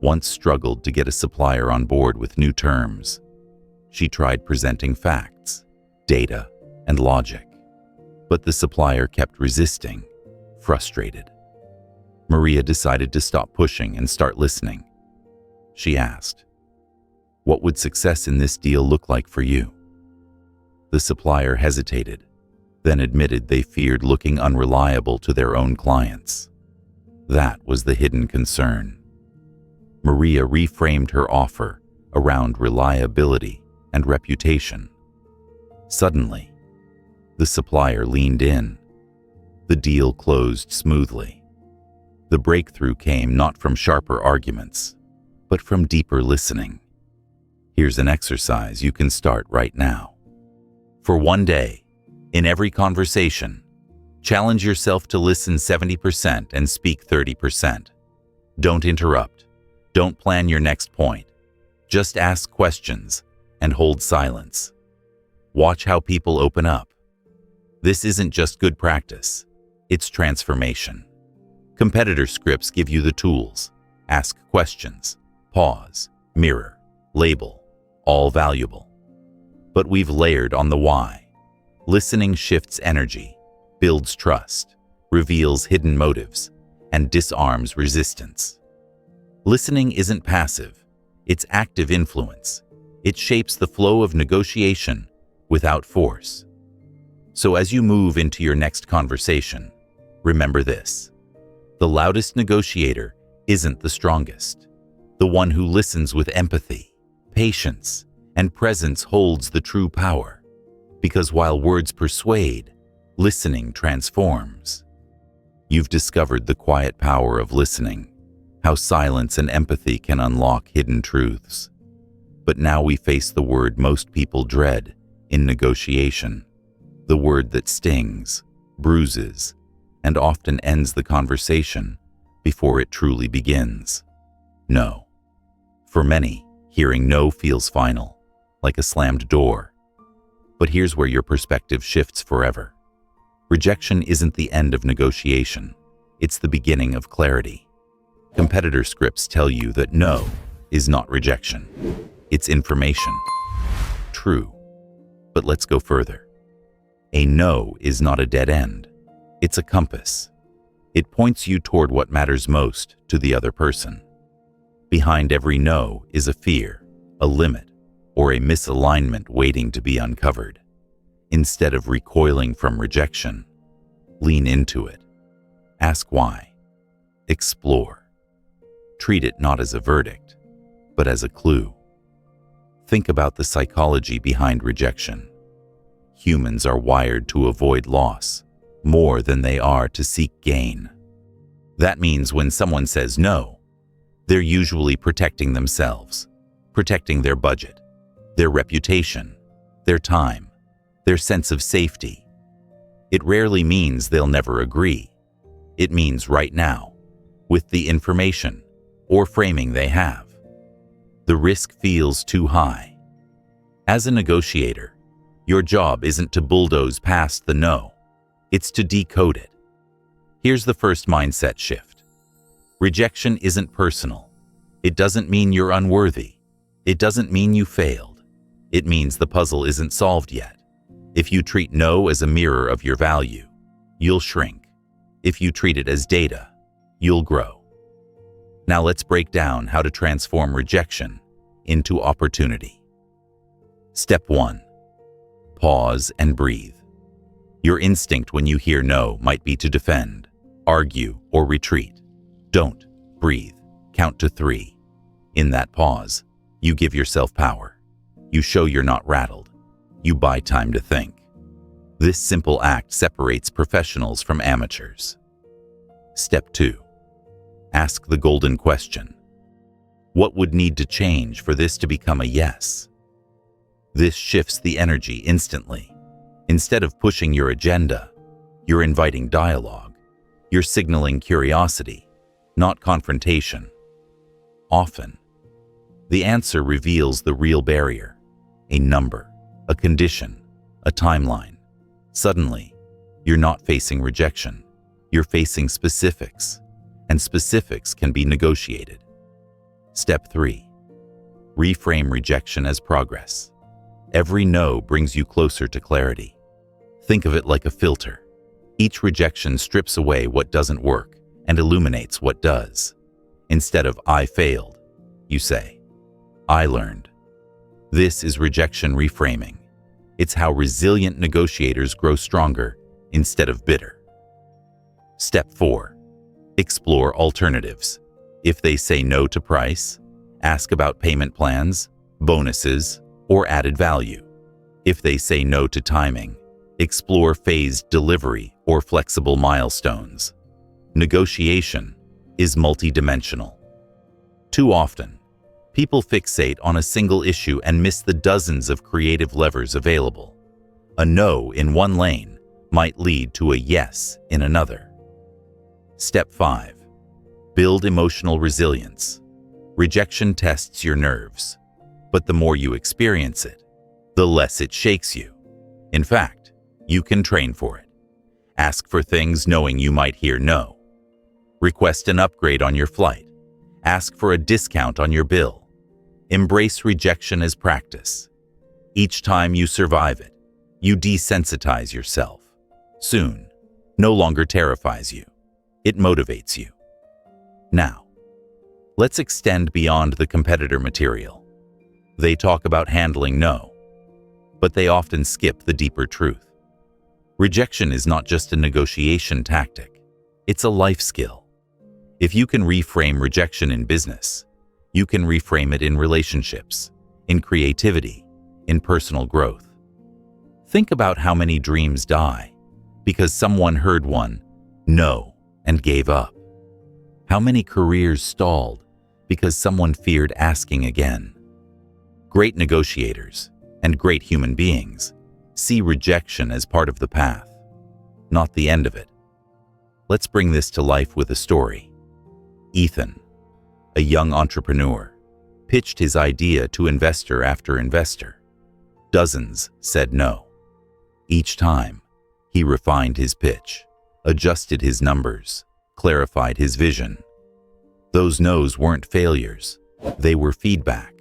once struggled to get a supplier on board with new terms. She tried presenting facts, data, and logic, but the supplier kept resisting, frustrated. Maria decided to stop pushing and start listening. She asked, "What would success in this deal look like for you?" The supplier hesitated, then admitted they feared looking unreliable to their own clients. That was the hidden concern. Maria reframed her offer around reliability and reputation. Suddenly, the supplier leaned in. The deal closed smoothly. The breakthrough came not from sharper arguments, but from deeper listening. Here's an exercise you can start right now. For one day, in every conversation, challenge yourself to listen 70% and speak 30%. Don't interrupt. Don't plan your next point. Just ask questions and hold silence. Watch how people open up. This isn't just good practice, it's transformation. Competitor scripts give you the tools. Ask questions, pause, mirror, label, all valuable. But we've layered on the why. Listening shifts energy, builds trust, reveals hidden motives, and disarms resistance. Listening isn't passive, it's active influence. It shapes the flow of negotiation without force. So as you move into your next conversation, remember this. The loudest negotiator isn't the strongest. The one who listens with empathy, patience, and presence holds the true power. Because while words persuade, listening transforms. You've discovered the quiet power of listening, how silence and empathy can unlock hidden truths. But now we face the word most people dread in negotiation, the word that stings, bruises, and often ends the conversation before it truly begins. No. For many, hearing no feels final, like a slammed door. But here's where your perspective shifts forever. Rejection isn't the end of negotiation. It's the beginning of clarity. Competitor scripts tell you that no is not rejection. It's information. True. But let's go further. A no is not a dead end. It's a compass. It points you toward what matters most to the other person. Behind every no is a fear, a limit, or a misalignment waiting to be uncovered. Instead of recoiling from rejection, lean into it. Ask why. Explore. Treat it not as a verdict, but as a clue. Think about the psychology behind rejection. Humans are wired to avoid loss more than they are to seek gain. That means when someone says no, they're usually protecting themselves, protecting their budget, their reputation, their time, their sense of safety. It rarely means they'll never agree. It means right now, with the information or framing they have. The risk feels too high. As a negotiator, your job isn't to bulldoze past the no, it's to decode it. Here's the first mindset shift. Rejection isn't personal. It doesn't mean you're unworthy. It doesn't mean you failed. It means the puzzle isn't solved yet. If you treat no as a mirror of your value, you'll shrink. If you treat it as data, you'll grow. Now let's break down how to transform rejection into opportunity. Step 1. Pause and breathe. Your instinct when you hear no might be to defend, argue, or retreat. Don't. Breathe. Count to 3. In that pause, you give yourself power. You show you're not rattled. You buy time to think. This simple act separates professionals from amateurs. Step 2. Ask the golden question. What would need to change for this to become a yes? This shifts the energy instantly. Instead of pushing your agenda, you're inviting dialogue. You're signaling curiosity, not confrontation. Often, the answer reveals the real barrier, a number, a condition, a timeline. Suddenly, you're not facing rejection. You're facing specifics, and specifics can be negotiated. Step 3. Reframe rejection as progress. Every no brings you closer to clarity. Think of it like a filter. Each rejection strips away what doesn't work and illuminates what does. Instead of "I failed," you say, "I learned." This is rejection reframing. It's how resilient negotiators grow stronger instead of bitter. Step 4. Explore alternatives. If they say no to price, ask about payment plans, bonuses, or added value. If they say no to timing, explore phased delivery or flexible milestones. Negotiation is multidimensional. Too often, people fixate on a single issue and miss the dozens of creative levers available. A no in one lane might lead to a yes in another. Step 5. Build emotional resilience. Rejection tests your nerves, but the more you experience it, the less it shakes you. In fact, you can train for it. Ask for things knowing you might hear no. Request an upgrade on your flight. Ask for a discount on your bill. Embrace rejection as practice. Each time you survive it, you desensitize yourself. Soon, no longer terrifies you. It motivates you. Now, let's extend beyond the competitor material. They talk about handling no, but they often skip the deeper truth. Rejection is not just a negotiation tactic, it's a life skill. If you can reframe rejection in business, you can reframe it in relationships, in creativity, in personal growth. Think about how many dreams die because someone heard one no and gave up. How many careers stalled because someone feared asking again. Great negotiators and great human beings see rejection as part of the path, not the end of it. Let's bring this to life with a story. Ethan, a young entrepreneur, pitched his idea to investor after investor. Dozens said no. Each time, he refined his pitch, adjusted his numbers, clarified his vision. Those no's weren't failures, they were feedback.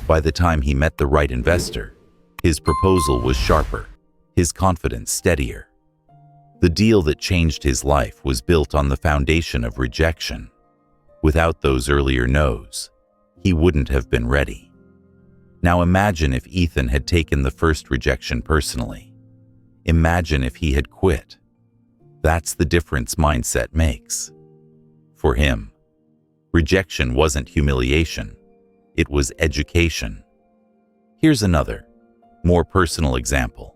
By the time he met the right investor, his proposal was sharper, his confidence steadier. The deal that changed his life was built on the foundation of rejection. Without those earlier no's, he wouldn't have been ready. Now imagine if Ethan had taken the first rejection personally. Imagine if he had quit. That's the difference mindset makes. For him, rejection wasn't humiliation, it was education. Here's another, more personal example.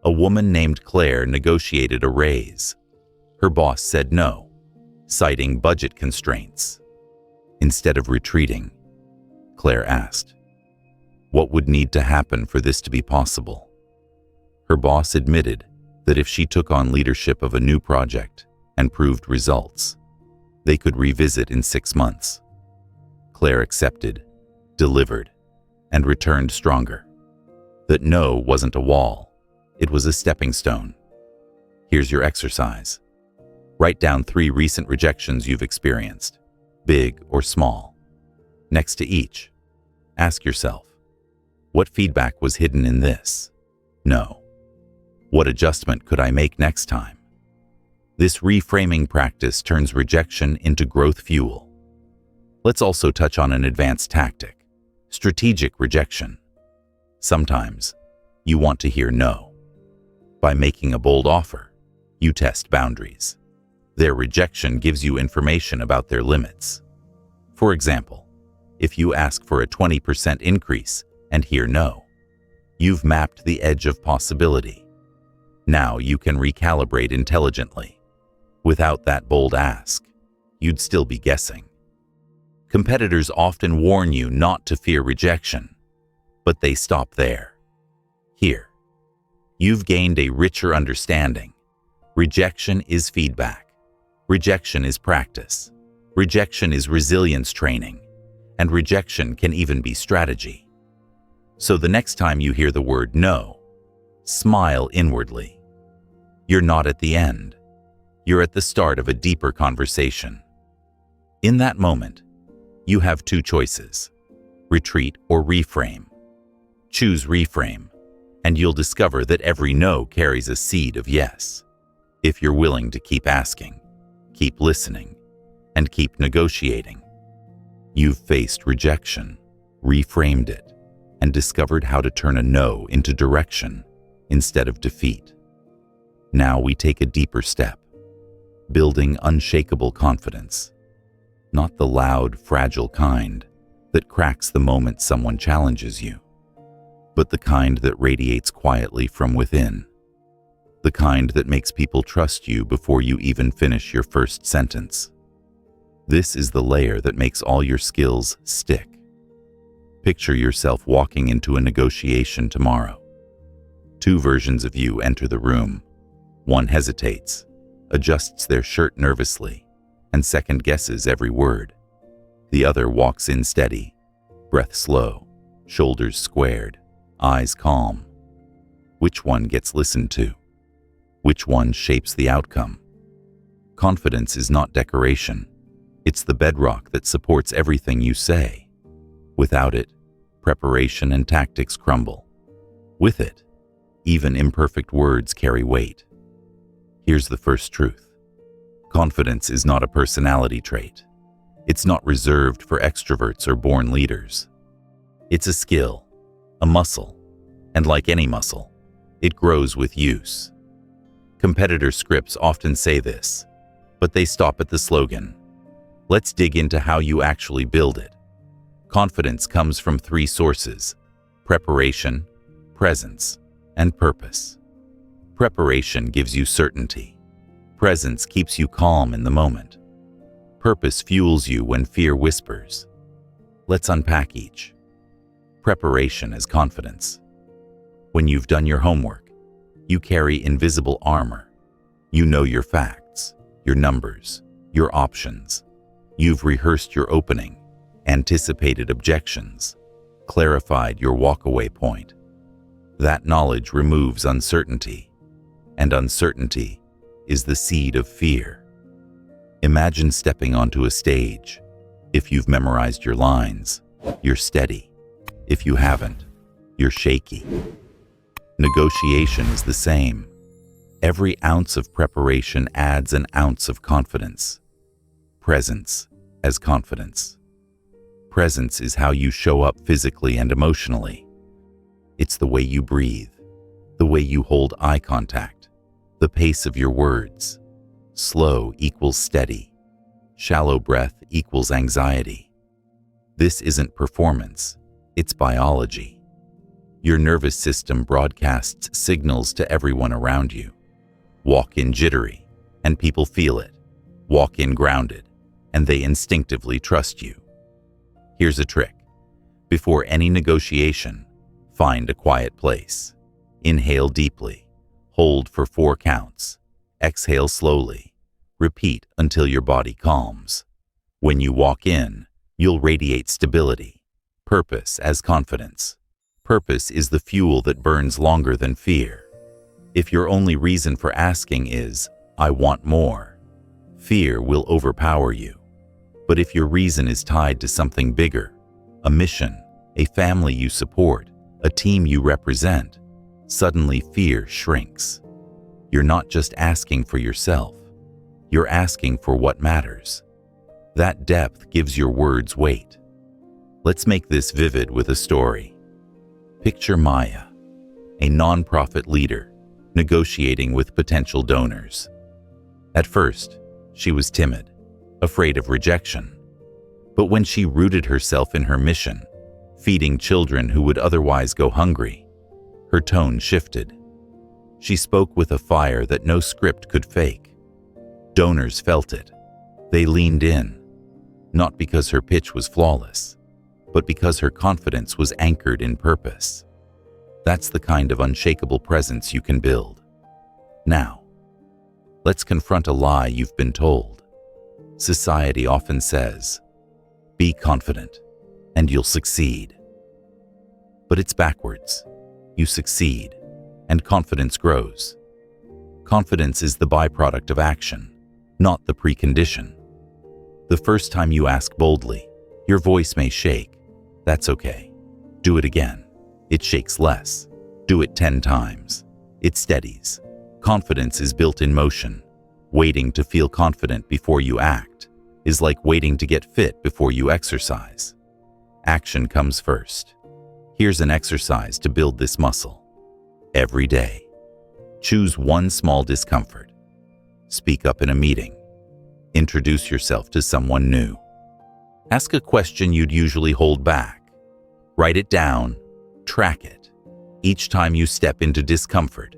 A woman named Claire negotiated a raise. Her boss said no, citing budget constraints. Instead of retreating, Claire asked, "What would need to happen for this to be possible?" Her boss admitted that if she took on leadership of a new project and proved results, they could revisit in 6 months. Claire accepted, delivered, and returned stronger. That no wasn't a wall, it was a stepping stone. Here's your exercise. Write down 3 recent rejections you've experienced, big or small. Next to each, ask yourself, what feedback was hidden in this? No. What adjustment could I make next time? This reframing practice turns rejection into growth fuel. Let's also touch on an advanced tactic, strategic rejection. Sometimes, you want to hear no. By making a bold offer, you test boundaries. Their rejection gives you information about their limits. For example, if you ask for a 20% increase and hear no, you've mapped the edge of possibility. Now you can recalibrate intelligently. Without that bold ask, you'd still be guessing. Competitors often warn you not to fear rejection, but they stop there. Here, you've gained a richer understanding. Rejection is feedback. Rejection is practice. Rejection is resilience training. And rejection can even be strategy. So the next time you hear the word no, smile inwardly. You're not at the end. You're at the start of a deeper conversation. In that moment, you have 2 choices, retreat or reframe. Choose reframe, and you'll discover that every no carries a seed of yes. If you're willing to keep asking, keep listening, and keep negotiating. You've faced rejection, reframed it, and discovered how to turn a no into direction instead of defeat. Now we take a deeper step, building unshakable confidence. Not the loud, fragile kind that cracks the moment someone challenges you, but the kind that radiates quietly from within. The kind that makes people trust you before you even finish your first sentence. This is the layer that makes all your skills stick. Picture yourself walking into a negotiation tomorrow. 2 versions of you enter the room. One hesitates, adjusts their shirt nervously, and second guesses every word. The other walks in steady, breath slow, shoulders squared, eyes calm. Which one gets listened to? Which one shapes the outcome? Confidence is not decoration. It's the bedrock that supports everything you say. Without it, preparation and tactics crumble. With it, even imperfect words carry weight. Here's the first truth. Confidence is not a personality trait. It's not reserved for extroverts or born leaders. It's a skill, a muscle, and like any muscle, it grows with use. Competitor scripts often say this, but they stop at the slogan. Let's dig into how you actually build it. Confidence comes from 3 sources: preparation, presence, and purpose. Preparation gives you certainty. Presence keeps you calm in the moment. Purpose fuels you when fear whispers. Let's unpack each. Preparation as confidence. When you've done your homework, you carry invisible armor. You know your facts, your numbers, your options. You've rehearsed your opening, anticipated objections, clarified your walkaway point. That knowledge removes uncertainty, and uncertainty is the seed of fear. Imagine stepping onto a stage. If you've memorized your lines, you're steady. If you haven't, you're shaky. Negotiation is the same. Every ounce of preparation adds an ounce of confidence. Presence as confidence. Presence is how you show up physically and emotionally. It's the way you breathe, the way you hold eye contact, the pace of your words. Slow equals steady. Shallow breath equals anxiety. This isn't performance, it's biology. Your nervous system broadcasts signals to everyone around you. Walk in jittery, and people feel it. Walk in grounded, and they instinctively trust you. Here's a trick. Before any negotiation, find a quiet place. Inhale deeply. Hold for 4 counts. Exhale slowly. Repeat until your body calms. When you walk in, you'll radiate stability. Purpose as confidence. Purpose is the fuel that burns longer than fear. If your only reason for asking is, "I want more," fear will overpower you. But if your reason is tied to something bigger, a mission, a family you support, a team you represent, suddenly fear shrinks. You're not just asking for yourself. You're asking for what matters. That depth gives your words weight. Let's make this vivid with a story. Picture Maya, a nonprofit leader, negotiating with potential donors. At first, she was timid, afraid of rejection. But when she rooted herself in her mission, feeding children who would otherwise go hungry, her tone shifted. She spoke with a fire that no script could fake. Donors felt it. They leaned in, not because her pitch was flawless, but because her confidence was anchored in purpose. That's the kind of unshakable presence you can build. Now, let's confront a lie you've been told. Society often says, "Be confident, and you'll succeed." But it's backwards. You succeed, and confidence grows. Confidence is the byproduct of action, not the precondition. The first time you ask boldly, your voice may shake. That's okay. Do it again. It shakes less. Do it 10 times. It steadies. Confidence is built in motion. Waiting to feel confident before you act is like waiting to get fit before you exercise. Action comes first. Here's an exercise to build this muscle. Every day, choose one small discomfort. Speak up in a meeting. Introduce yourself to someone new. Ask a question you'd usually hold back. Write it down. Track it. Each time you step into discomfort,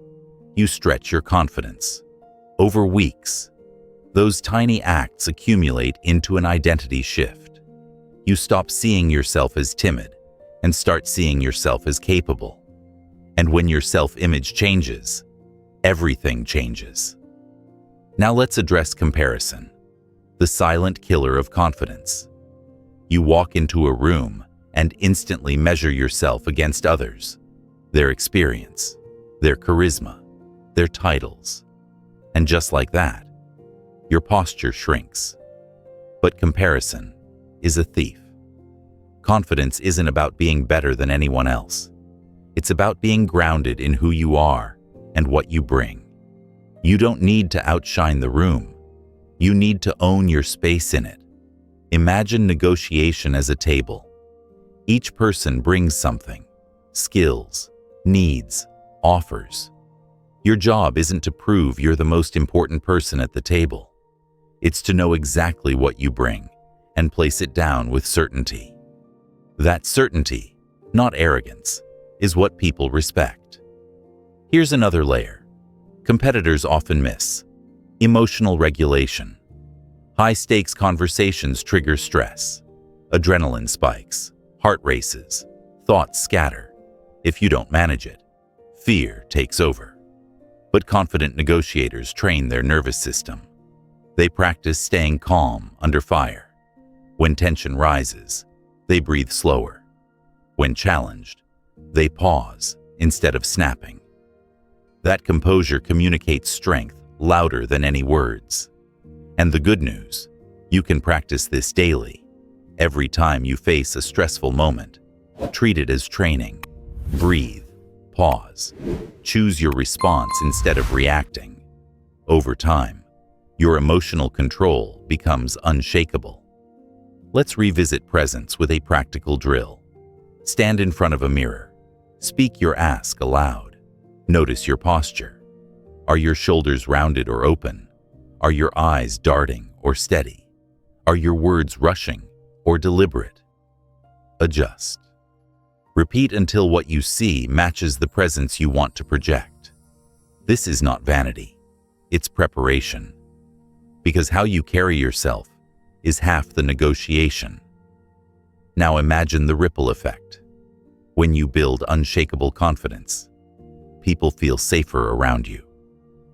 you stretch your confidence. Over weeks, those tiny acts accumulate into an identity shift. You stop seeing yourself as timid and start seeing yourself as capable. And when your self-image changes, everything changes. Now let's address comparison, the silent killer of confidence. You walk into a room and instantly measure yourself against others, their experience, their charisma, their titles. And just like that, your posture shrinks. But comparison is a thief. Confidence isn't about being better than anyone else. It's about being grounded in who you are and what you bring. You don't need to outshine the room. You need to own your space in it. Imagine negotiation as a table. Each person brings something: skills, needs, offers. Your job isn't to prove you're the most important person at the table. It's to know exactly what you bring and place it down with certainty. That certainty, not arrogance, is what people respect. Here's another layer competitors often miss: emotional regulation. High-stakes conversations trigger stress. Adrenaline spikes, heart races, thoughts scatter. If you don't manage it, fear takes over. But confident negotiators train their nervous system. They practice staying calm under fire. When tension rises, they breathe slower. When challenged, they pause instead of snapping. That composure communicates strength louder than any words. And the good news, you can practice this daily. Every time you face a stressful moment, treat it as training. Breathe, pause, choose your response instead of reacting. Over time, your emotional control becomes unshakable. Let's revisit presence with a practical drill. Stand in front of a mirror. Speak your ask aloud. Notice your posture. Are your shoulders rounded or open? Are your eyes darting or steady? Are your words rushing or deliberate? Adjust. Repeat until what you see matches the presence you want to project. This is not vanity. It's preparation. Because how you carry yourself is half the negotiation. Now imagine the ripple effect. When you build unshakable confidence, people feel safer around you.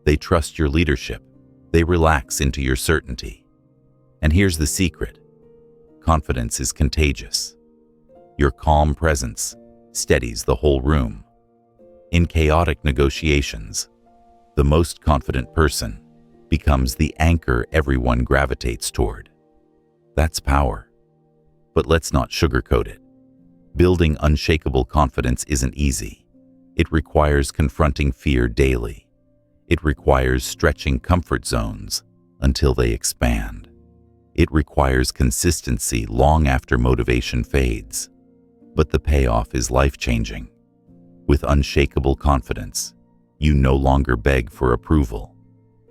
They trust your leadership. They relax into your certainty. And here's the secret. Confidence is contagious. Your calm presence steadies the whole room. In chaotic negotiations, the most confident person becomes the anchor everyone gravitates toward. That's power. But let's not sugarcoat it. Building unshakable confidence isn't easy. It requires confronting fear daily. It requires stretching comfort zones until they expand. It requires consistency long after motivation fades. But the payoff is life-changing. With unshakable confidence, you no longer beg for approval.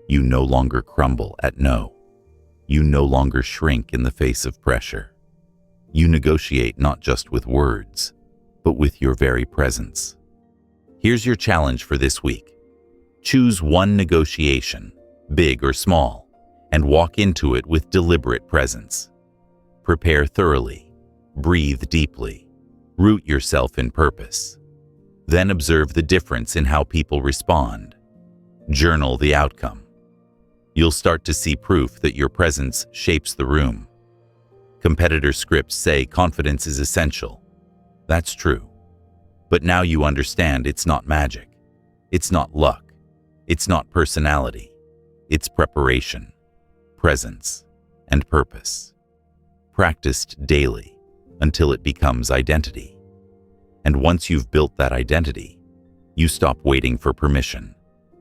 You no longer crumble at no. You no longer shrink in the face of pressure. You negotiate not just with words, but with your very presence. Here's your challenge for this week. Choose one negotiation, big or small, and walk into it with deliberate presence. Prepare thoroughly, breathe deeply, root yourself in purpose. Then observe the difference in how people respond. Journal the outcome. You'll start to see proof that your presence shapes the room. Competitor scripts say confidence is essential. That's true. But now you understand it's not magic. It's not luck. It's not personality. It's preparation, presence, and purpose. Practiced daily until it becomes identity. And once you've built that identity, you stop waiting for permission.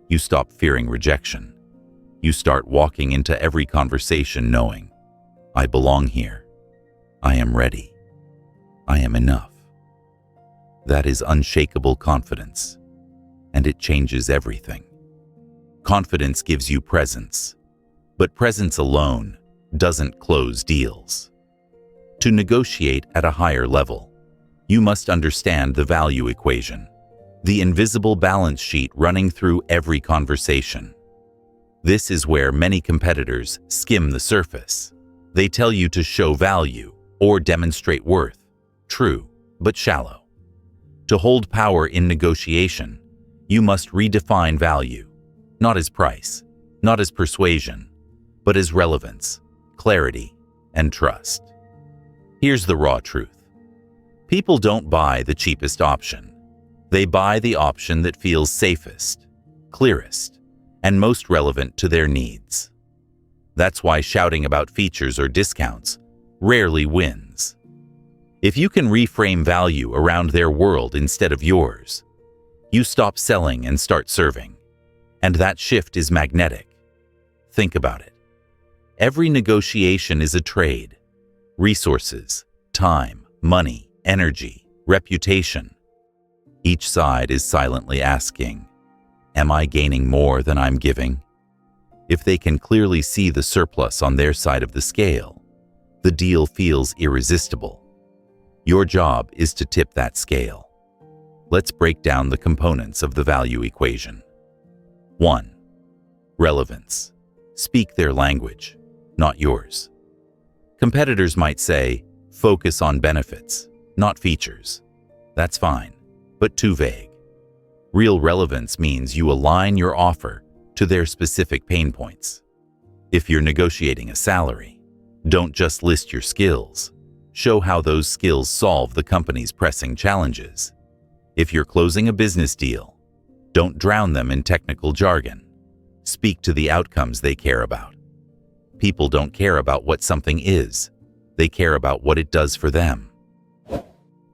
You stop fearing rejection. You start walking into every conversation knowing, I belong here. I am ready. I am enough. That is unshakable confidence, and it changes everything. Confidence gives you presence, but presence alone doesn't close deals. To negotiate at a higher level, you must understand the value equation, the invisible balance sheet running through every conversation. This is where many competitors skim the surface. They tell you to show value or demonstrate worth. True, but shallow. To hold power in negotiation, you must redefine value, not as price, not as persuasion, but as relevance, clarity, and trust. Here's the raw truth. People don't buy the cheapest option. They buy the option that feels safest, clearest, and most relevant to their needs. That's why shouting about features or discounts rarely wins. If you can reframe value around their world instead of yours, you stop selling and start serving. And that shift is magnetic. Think about it. Every negotiation is a trade. Resources, time, money, energy, reputation. Each side is silently asking, am I gaining more than I'm giving? If they can clearly see the surplus on their side of the scale, the deal feels irresistible. Your job is to tip that scale. Let's break down the components of the value equation. 1. Relevance. Speak their language, not yours. Competitors might say, focus on benefits, not features. That's fine, but too vague. Real relevance means you align your offer to their specific pain points. If you're negotiating a salary, don't just list your skills. Show how those skills solve the company's pressing challenges. If you're closing a business deal, don't drown them in technical jargon. Speak to the outcomes they care about. People don't care about what something is. They care about what it does for them.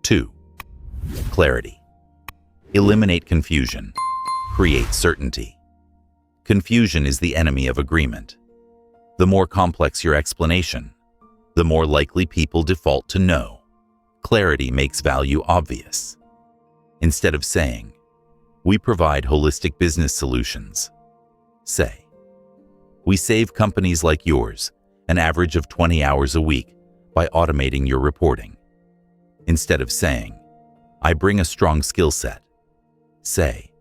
2. Clarity. Eliminate confusion. Create certainty. Confusion is the enemy of agreement. The more complex your explanation, the more likely people default to no. Clarity makes value obvious. Instead of saying, "We provide holistic business solutions," say, "We save companies like yours an average of 20 hours a week by automating your reporting." Instead of saying, "I bring a strong skill set," say,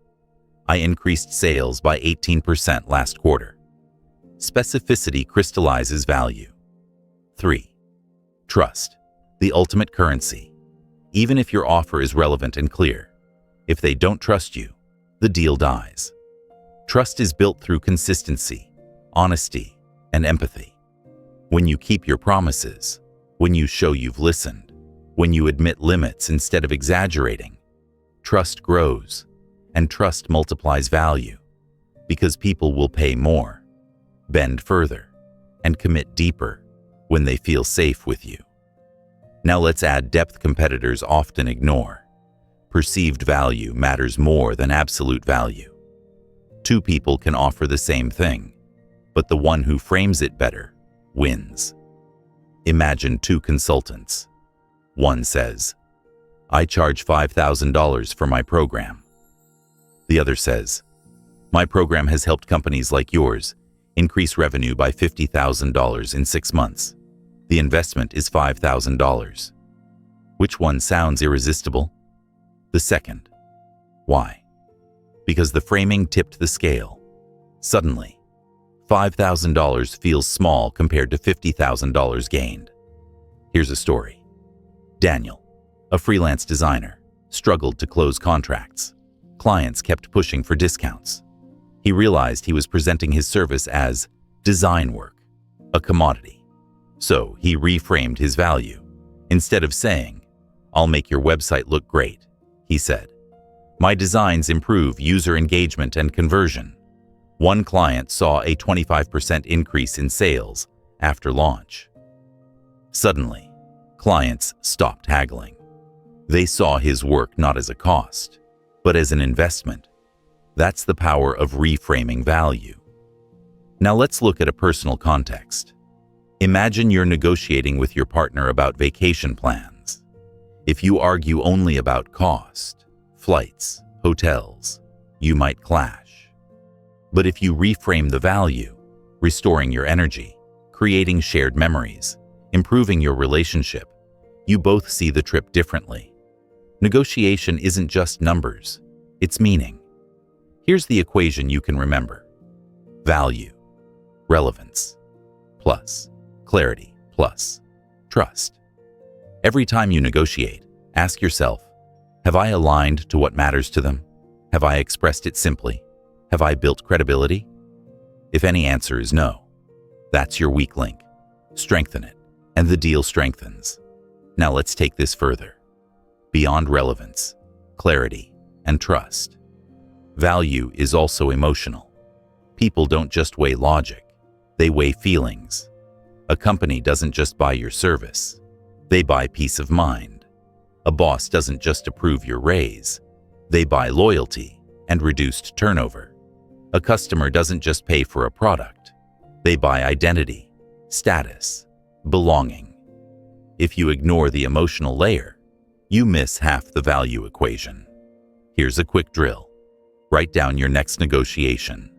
"I increased sales by 18% last quarter." Specificity crystallizes value. 3. Trust, the ultimate currency. Even if your offer is relevant and clear, if they don't trust you, the deal dies. Trust is built through consistency, honesty, and empathy. When you keep your promises, when you show you've listened, when you admit limits instead of exaggerating, trust grows, and trust multiplies value, because people will pay more, bend further, and commit deeper when they feel safe with you. Now let's add depth competitors often ignore. Perceived value matters more than absolute value. Two people can offer the same thing, but the one who frames it better wins. Imagine two consultants. One says, "I charge $5,000 for my program." The other says, "My program has helped companies like yours increase revenue by $50,000 in 6 months. The investment is $5,000. Which one sounds irresistible? The second. Why? Because the framing tipped the scale. Suddenly, $5,000 feels small compared to $50,000 gained. Here's a story. Daniel, a freelance designer, struggled to close contracts. Clients kept pushing for discounts. He realized he was presenting his service as design work, a commodity. So he reframed his value. Instead of saying, "I'll make your website look great," he said, "My designs improve user engagement and conversion." One client saw a 25% increase in sales after launch. Suddenly, clients stopped haggling. They saw his work not as a cost, but as an investment. That's the power of reframing value. Now let's look at a personal context. Imagine you're negotiating with your partner about vacation plans. If you argue only about cost, flights, hotels, you might clash. But if you reframe the value, restoring your energy, creating shared memories, improving your relationship, you both see the trip differently. Negotiation isn't just numbers, it's meaning. Here's the equation you can remember. Value, relevance, plus clarity, plus trust. Every time you negotiate, ask yourself, have I aligned to what matters to them? Have I expressed it simply? Have I built credibility? If any answer is no, that's your weak link. Strengthen it, and the deal strengthens. Now let's take this further. Beyond relevance, clarity, and trust. Value is also emotional. People don't just weigh logic, they weigh feelings. A company doesn't just buy your service, they buy peace of mind. A boss doesn't just approve your raise, they buy loyalty and reduced turnover. A customer doesn't just pay for a product, they buy identity, status, belonging. If you ignore the emotional layer, you miss half the value equation. Here's a quick drill. Write down your next negotiation.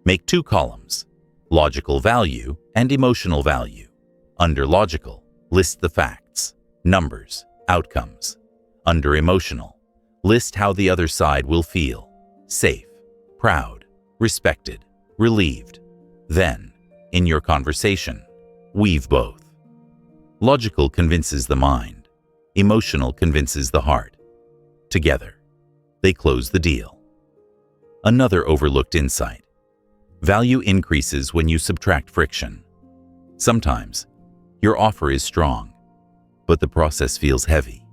Make 2 columns, logical value and emotional value. Under logical, list the facts, numbers, outcomes. Under emotional, list how the other side will feel: safe, proud, respected, relieved. Then, in your conversation, weave both. Logical convinces the mind, emotional convinces the heart. Together, they close the deal. Another overlooked insight. Value increases when you subtract friction. Sometimes, your offer is strong, but the process feels heavy.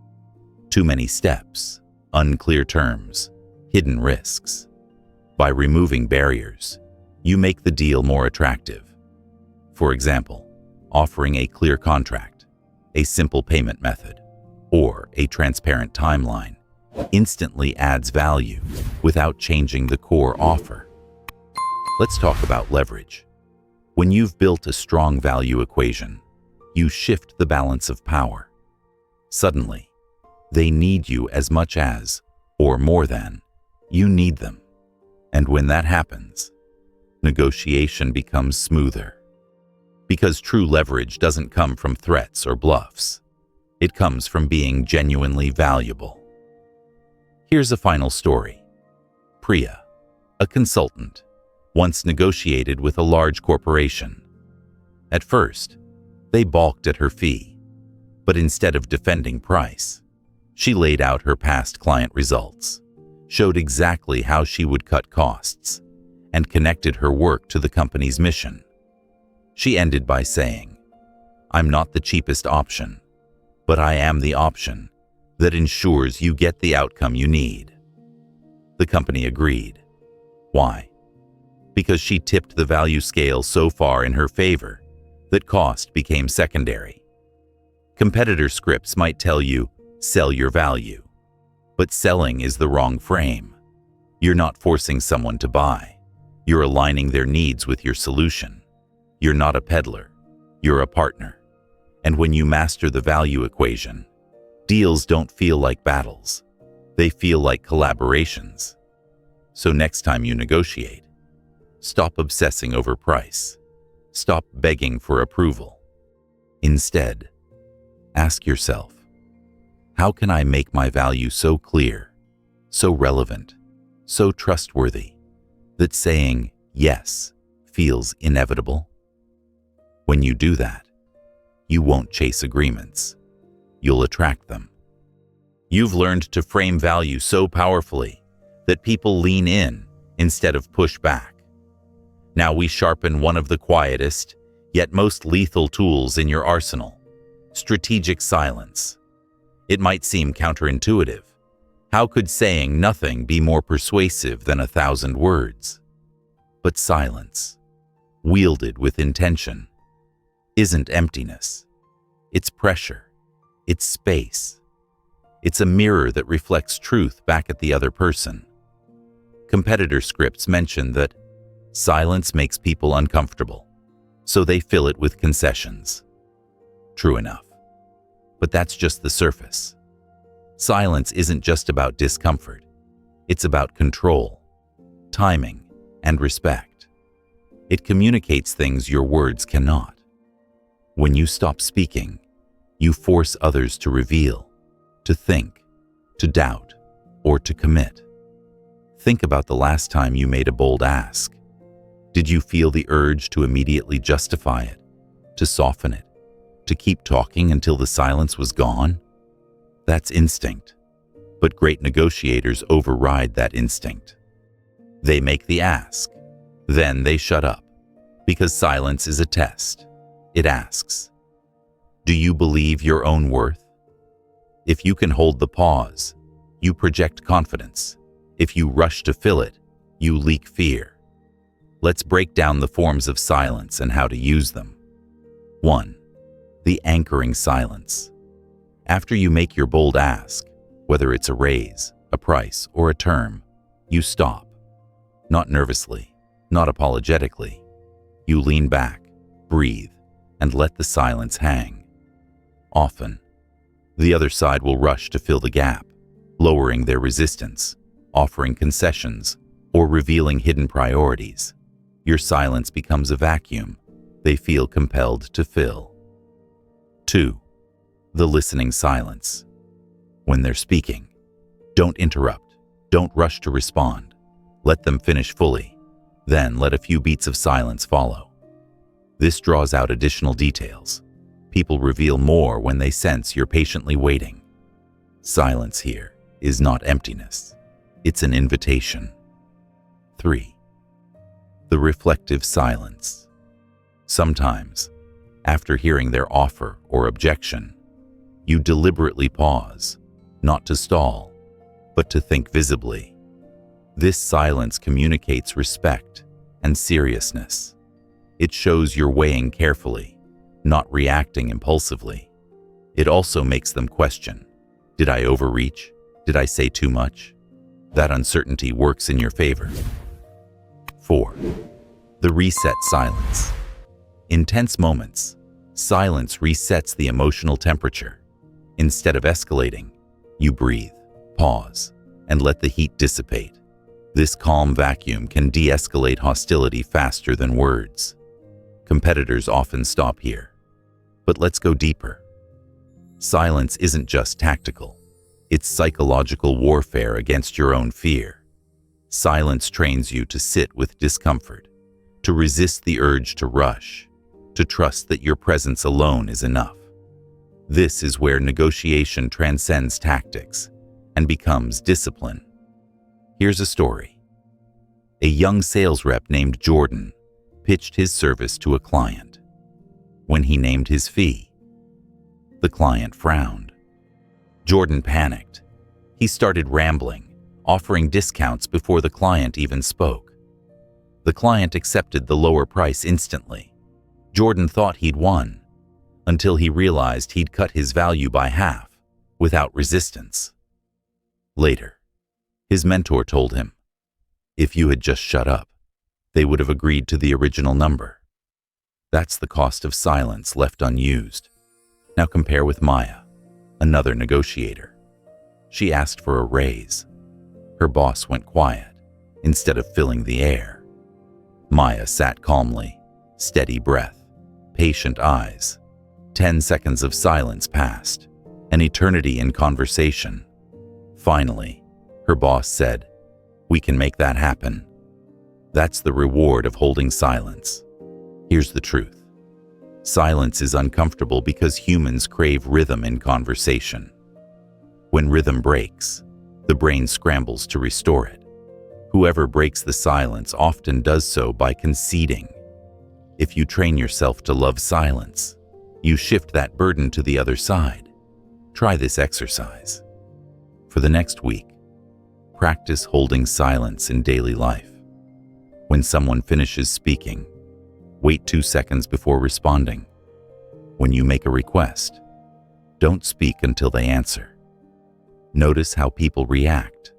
Too many steps, unclear terms, hidden risks. By removing barriers, you make the deal more attractive. For example, offering a clear contract, a simple payment method, or a transparent timeline instantly adds value without changing the core offer. Let's talk about leverage. When you've built a strong value equation, you shift the balance of power. Suddenly, they need you as much as, or more than, you need them. And when that happens, negotiation becomes smoother. Because true leverage doesn't come from threats or bluffs. It comes from being genuinely valuable. Here's a final story. Priya, a consultant, once negotiated with a large corporation. At first, they balked at her fee, but instead of defending price, she laid out her past client results, showed exactly how she would cut costs, and connected her work to the company's mission. She ended by saying, "I'm not the cheapest option, but I am the option that ensures you get the outcome you need." The company agreed. Why? Because she tipped the value scale so far in her favor that cost became secondary. Competitor scripts might tell you, "Sell your value," but selling is the wrong frame. You're not forcing someone to buy. You're aligning their needs with your solution. You're not a peddler. You're a partner. And when you master the value equation, deals don't feel like battles. They feel like collaborations. So next time you negotiate, stop obsessing over price. Stop begging for approval. Instead, ask yourself, how can I make my value so clear, so relevant, so trustworthy, that saying yes feels inevitable? When you do that, you won't chase agreements. You'll attract them. You've learned to frame value so powerfully that people lean in instead of push back. Now we sharpen one of the quietest, yet most lethal tools in your arsenal: strategic silence. It might seem counterintuitive. How could saying nothing be more persuasive than 1,000 words? But silence, wielded with intention, isn't emptiness. It's pressure. It's space. It's a mirror that reflects truth back at the other person. Competitor scripts mention that silence makes people uncomfortable, so they fill it with concessions. True enough. But that's just the surface. Silence isn't just about discomfort. It's about control, timing, and respect. It communicates things your words cannot. When you stop speaking, you force others to reveal, to think, to doubt, or to commit. Think about the last time you made a bold ask. Did you feel the urge to immediately justify it, to soften it, to keep talking until the silence was gone? That's instinct. But great negotiators override that instinct. They make the ask, then they shut up, because silence is a test. It asks, do you believe your own worth? If you can hold the pause, you project confidence. If you rush to fill it, you leak fear. Let's break down the forms of silence and how to use them. 1. The anchoring silence. After you make your bold ask, whether it's a raise, a price, or a term, you stop. Not nervously, not apologetically. You lean back, breathe, and let the silence hang. Often, the other side will rush to fill the gap, lowering their resistance, offering concessions, or revealing hidden priorities. Your silence becomes a vacuum they feel compelled to fill. 2. The listening silence. When they're speaking, don't interrupt, don't rush to respond. Let them finish fully, then let a few beats of silence follow. This draws out additional details. People reveal more when they sense you're patiently waiting. Silence here is not emptiness. It's an invitation. 3. The reflective silence. Sometimes, after hearing their offer or objection, you deliberately pause, not to stall, but to think visibly. This silence communicates respect and seriousness. It shows you're weighing carefully, not reacting impulsively. It also makes them question, did I overreach? Did I say too much? That uncertainty works in your favor. 4. The reset silence. In tense moments, silence resets the emotional temperature. Instead of escalating, you breathe, pause, and let the heat dissipate. This calm vacuum can de-escalate hostility faster than words. Competitors often stop here. But let's go deeper. Silence isn't just tactical. It's psychological warfare against your own fear. Silence trains you to sit with discomfort, to resist the urge to rush, to trust that your presence alone is enough. This is where negotiation transcends tactics and becomes discipline. Here's a story. A young sales rep named Jordan pitched his service to a client. When he named his fee, the client frowned. Jordan panicked. He started rambling, offering discounts before the client even spoke. The client accepted the lower price instantly. Jordan thought he'd won, until he realized he'd cut his value by half, without resistance. Later, his mentor told him, if you had just shut up, they would have agreed to the original number. That's the cost of silence left unused. Now compare with Maya, another negotiator. She asked for a raise. Her boss went quiet, instead of filling the air. Maya sat calmly, steady breath, patient eyes. 10 seconds of silence passed, an eternity in conversation. Finally, her boss said, "We can make that happen." That's the reward of holding silence. Here's the truth. Silence is uncomfortable because humans crave rhythm in conversation. When rhythm breaks, the brain scrambles to restore it. Whoever breaks the silence often does so by conceding. If you train yourself to love silence, you shift that burden to the other side. Try this exercise. For the next week, practice holding silence in daily life. When someone finishes speaking, wait 2 seconds before responding. When you make a request, don't speak until they answer. Notice how people react.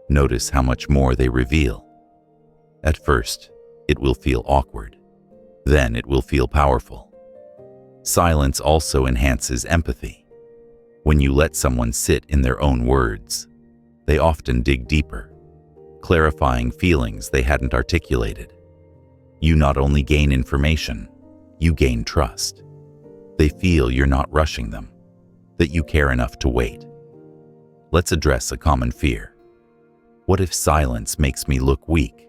Notice how much more they reveal. At first, it will feel awkward. Then it will feel powerful. Silence also enhances empathy. When you let someone sit in their own words, they often dig deeper, clarifying feelings they hadn't articulated. You not only gain information, you gain trust. They feel you're not rushing them, that you care enough to wait. Let's address a common fear. What if silence makes me look weak?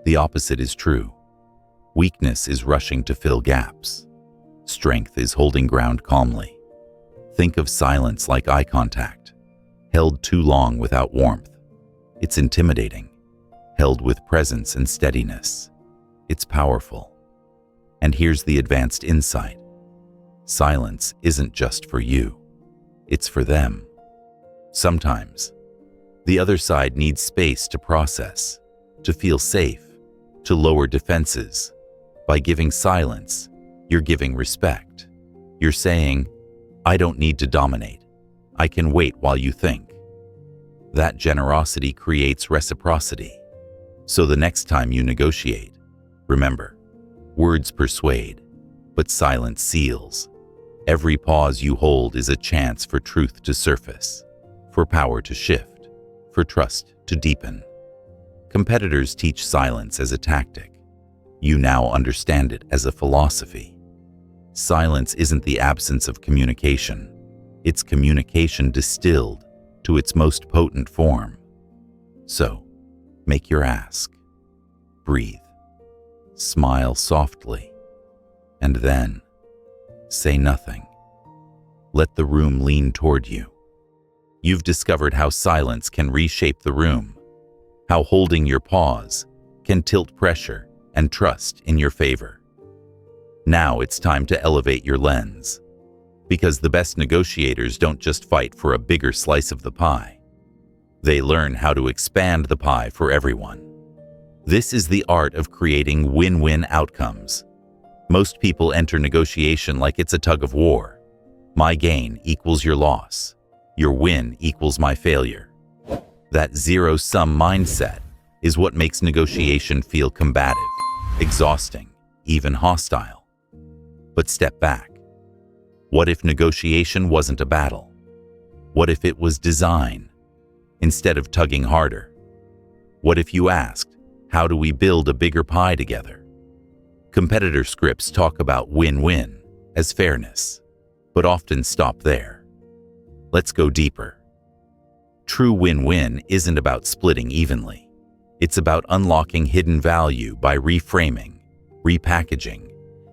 The opposite is true. Weakness is rushing to fill gaps. Strength is holding ground calmly. Think of silence like eye contact. Held too long without warmth, it's intimidating. Held with presence and steadiness, it's powerful. And here's the advanced insight. Silence isn't just for you. It's for them. Sometimes, the other side needs space to process, to feel safe, to lower defenses. By giving silence, you're giving respect. You're saying, I don't need to dominate. I can wait while you think. That generosity creates reciprocity. So the next time you negotiate, remember, words persuade, but silence seals. Every pause you hold is a chance for truth to surface, for power to shift, for trust to deepen. Competitors teach silence as a tactic. You now understand it as a philosophy. Silence isn't the absence of communication. It's communication distilled to its most potent form. So, make your ask. Breathe. Smile softly. And then, say nothing. Let the room lean toward you. You've discovered how silence can reshape the room, how holding your pause can tilt pressure and trust in your favor. Now it's time to elevate your lens, because the best negotiators don't just fight for a bigger slice of the pie. They learn how to expand the pie for everyone. This is the art of creating win-win outcomes. Most people enter negotiation like it's a tug of war. My gain equals your loss. Your win equals my failure. That zero-sum mindset is what makes negotiation feel combative, exhausting, even hostile. But step back. What if negotiation wasn't a battle? What if it was design? Instead of tugging harder? What if you asked, how do we build a bigger pie together? Competitor scripts talk about win-win as fairness, but often stop there. Let's go deeper. True win-win isn't about splitting evenly. It's about unlocking hidden value by reframing, repackaging,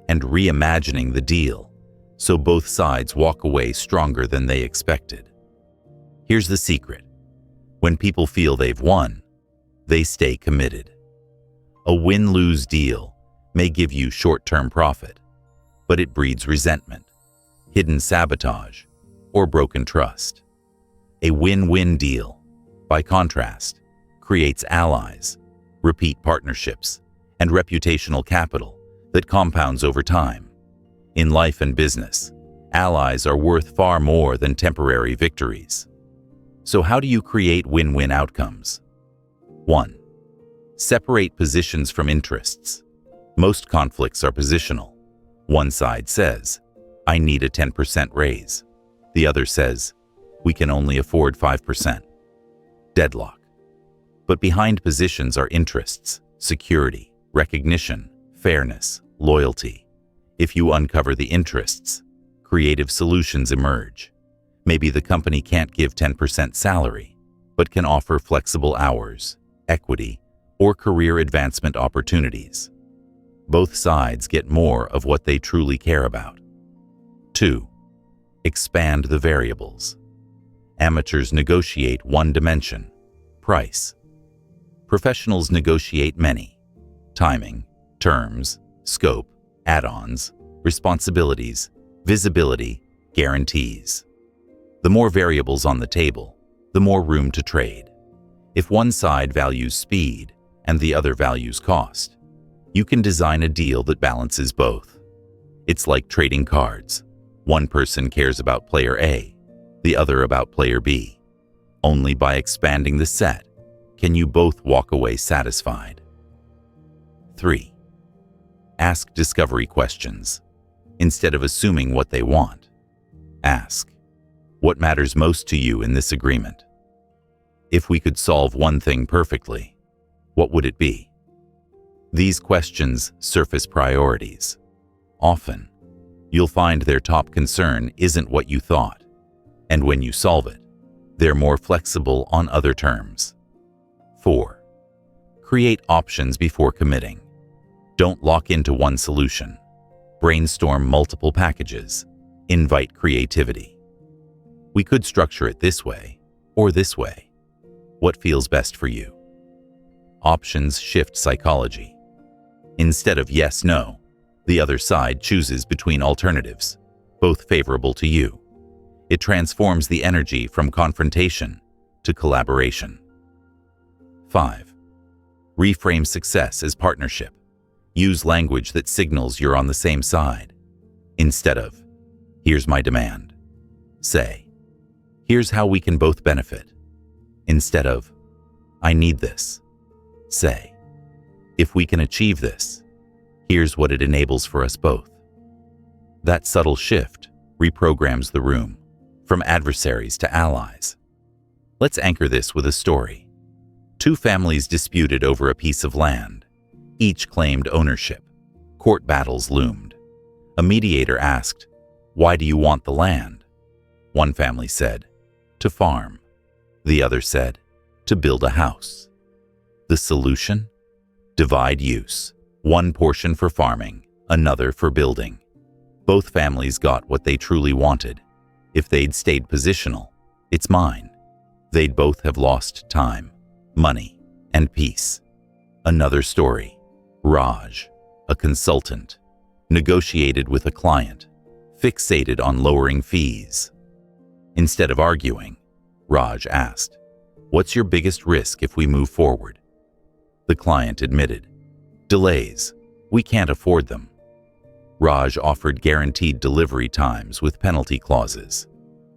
and reimagining the deal so both sides walk away stronger than they expected. Here's the secret. When people feel they've won, they stay committed. A win-lose deal may give you short-term profit, but it breeds resentment, hidden sabotage, or broken trust. A win-win deal, by contrast, creates allies, repeat partnerships, and reputational capital that compounds over time. In life and business, allies are worth far more than temporary victories. So how do you create win-win outcomes? 1. Separate positions from interests. Most conflicts are positional. One side says, I need a 10% raise. The other says, we can only afford 5%. Deadlock. But behind positions are interests, security, recognition, fairness, loyalty. If you uncover the interests, creative solutions emerge. Maybe the company can't give 10% salary, but can offer flexible hours, equity, or career advancement opportunities. Both sides get more of what they truly care about. 2. Expand the variables. Amateurs negotiate one dimension, price. Professionals negotiate many: timing, terms, scope, add-ons, responsibilities, visibility, guarantees. The more variables on the table, the more room to trade. If one side values speed and the other values cost, you can design a deal that balances both. It's like trading cards. One person cares about player A, the other about player B. Only by expanding the set can you both walk away satisfied. 3. Ask discovery questions. Instead of assuming what they want, ask, what matters most to you in this agreement? If we could solve one thing perfectly, what would it be? These questions surface priorities. Often, you'll find their top concern isn't what you thought, and when you solve it, they're more flexible on other terms. 4. Create options before committing. Don't lock into one solution. Brainstorm multiple packages. Invite creativity. We could structure it this way or this way. What feels best for you? Options shift psychology. Instead of yes, no, the other side chooses between alternatives, both favorable to you. It transforms the energy from confrontation to collaboration. 5. Reframe success as partnership. Use language that signals you're on the same side. Instead of, here's my demand, say, here's how we can both benefit. Instead of, I need this, say, if we can achieve this, here's what it enables for us both. That subtle shift reprograms the room, from adversaries to allies. Let's anchor this with a story. 2 families disputed over a piece of land. Each claimed ownership. Court battles loomed. A mediator asked, why do you want the land? One family said, to farm. The other said, to build a house. The solution? Divide use. One portion for farming, another for building. Both families got what they truly wanted. If they'd stayed positional, it's mine. They'd both have lost time, money, and peace. Another story. Raj, a consultant, negotiated with a client, fixated on lowering fees. Instead of arguing, Raj asked, What's your biggest risk if we move forward? The client admitted, delays. We can't afford them. Raj offered guaranteed delivery times with penalty clauses.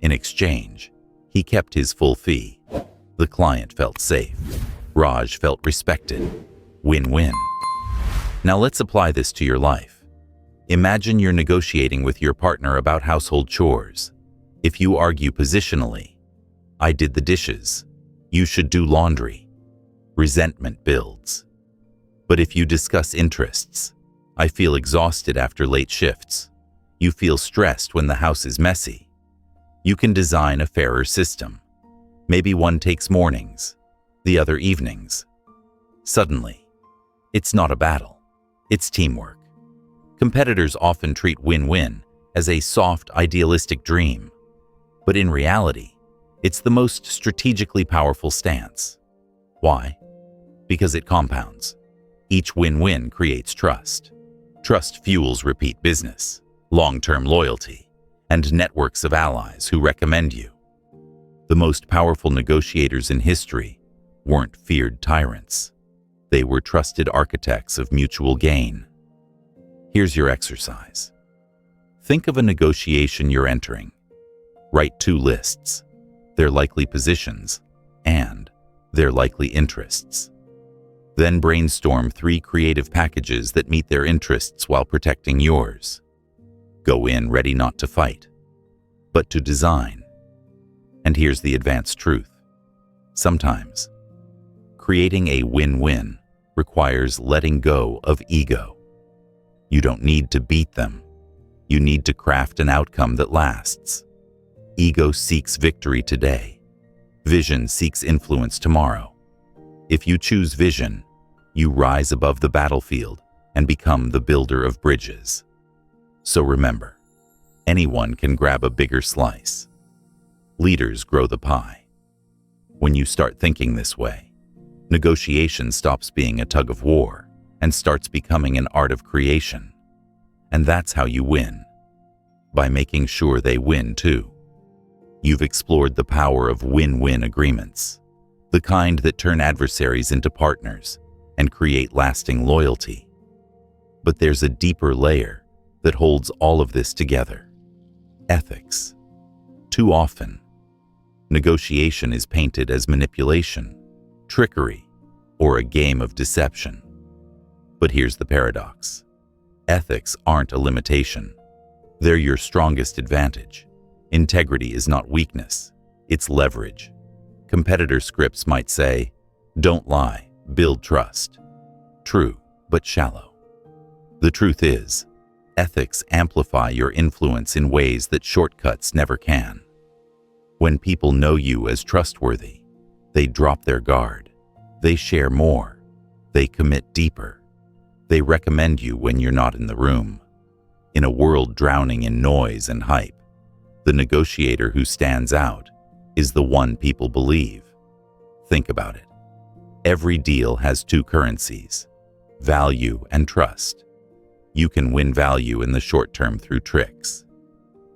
In exchange, he kept his full fee. The client felt safe. Raj felt respected. Win-win. Now let's apply this to your life. Imagine you're negotiating with your partner about household chores. If you argue positionally, I did the dishes, you should do laundry, resentment builds. But if you discuss interests, I feel exhausted after late shifts, you feel stressed when the house is messy, you can design a fairer system. Maybe one takes mornings, the other evenings. Suddenly, it's not a battle, it's teamwork. Competitors often treat win-win as a soft, idealistic dream. But in reality, it's the most strategically powerful stance. Why? Because it compounds. Each win-win creates trust. Trust fuels repeat business, long-term loyalty, and networks of allies who recommend you. The most powerful negotiators in history weren't feared tyrants. They were trusted architects of mutual gain. Here's your exercise. Think of a negotiation you're entering. Write 2 lists, their likely positions, and their likely interests. Then brainstorm 3 creative packages that meet their interests while protecting yours. Go in ready not to fight, but to design. And here's the advanced truth. Sometimes, creating a win-win requires letting go of ego. You don't need to beat them. You need to craft an outcome that lasts. Ego seeks victory today. Vision seeks influence tomorrow. If you choose vision, you rise above the battlefield and become the builder of bridges. So remember, anyone can grab a bigger slice. Leaders grow the pie. When you start thinking this way, negotiation stops being a tug of war and starts becoming an art of creation. And that's how you win, by making sure they win too. You've explored the power of win-win agreements, the kind that turn adversaries into partners and create lasting loyalty. But there's a deeper layer that holds all of this together: ethics. Too often, negotiation is painted as manipulation, trickery, or a game of deception. But here's the paradox. Ethics aren't a limitation. They're your strongest advantage. Integrity is not weakness, it's leverage. Competitor scripts might say, don't lie, build trust. True, but shallow. The truth is, ethics amplify your influence in ways that shortcuts never can. When people know you as trustworthy, they drop their guard. They share more. They commit deeper. They recommend you when you're not in the room. In a world drowning in noise and hype, the negotiator who stands out is the one people believe. Think about it. Every deal has 2 currencies, value and trust. You can win value in the short term through tricks.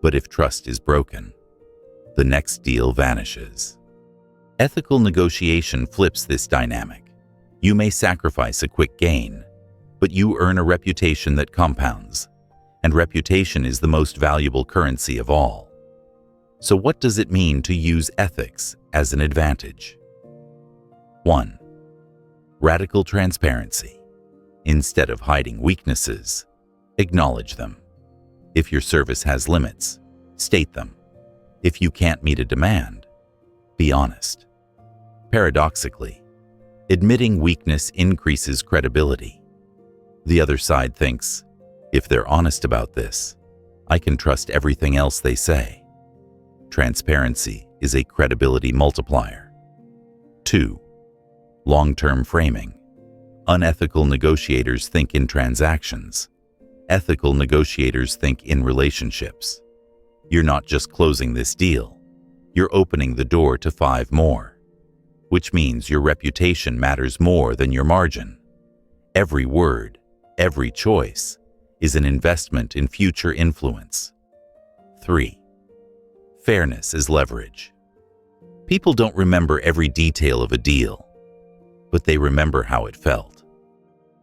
But if trust is broken, the next deal vanishes. Ethical negotiation flips this dynamic. You may sacrifice a quick gain, but you earn a reputation that compounds, and reputation is the most valuable currency of all. So what does it mean to use ethics as an advantage? 1. Radical transparency. Instead of hiding weaknesses, acknowledge them. If your service has limits, state them. If you can't meet a demand, be honest. Paradoxically, admitting weakness increases credibility. The other side thinks, if they're honest about this, I can trust everything else they say. Transparency is a credibility multiplier. 2. Long-term framing. Unethical negotiators think in transactions. Ethical negotiators think in relationships. You're not just closing this deal, you're opening the door to 5 more, which means your reputation matters more than your margin. Every word, every choice, is an investment in future influence. 3. Fairness is leverage. People don't remember every detail of a deal, but they remember how it felt.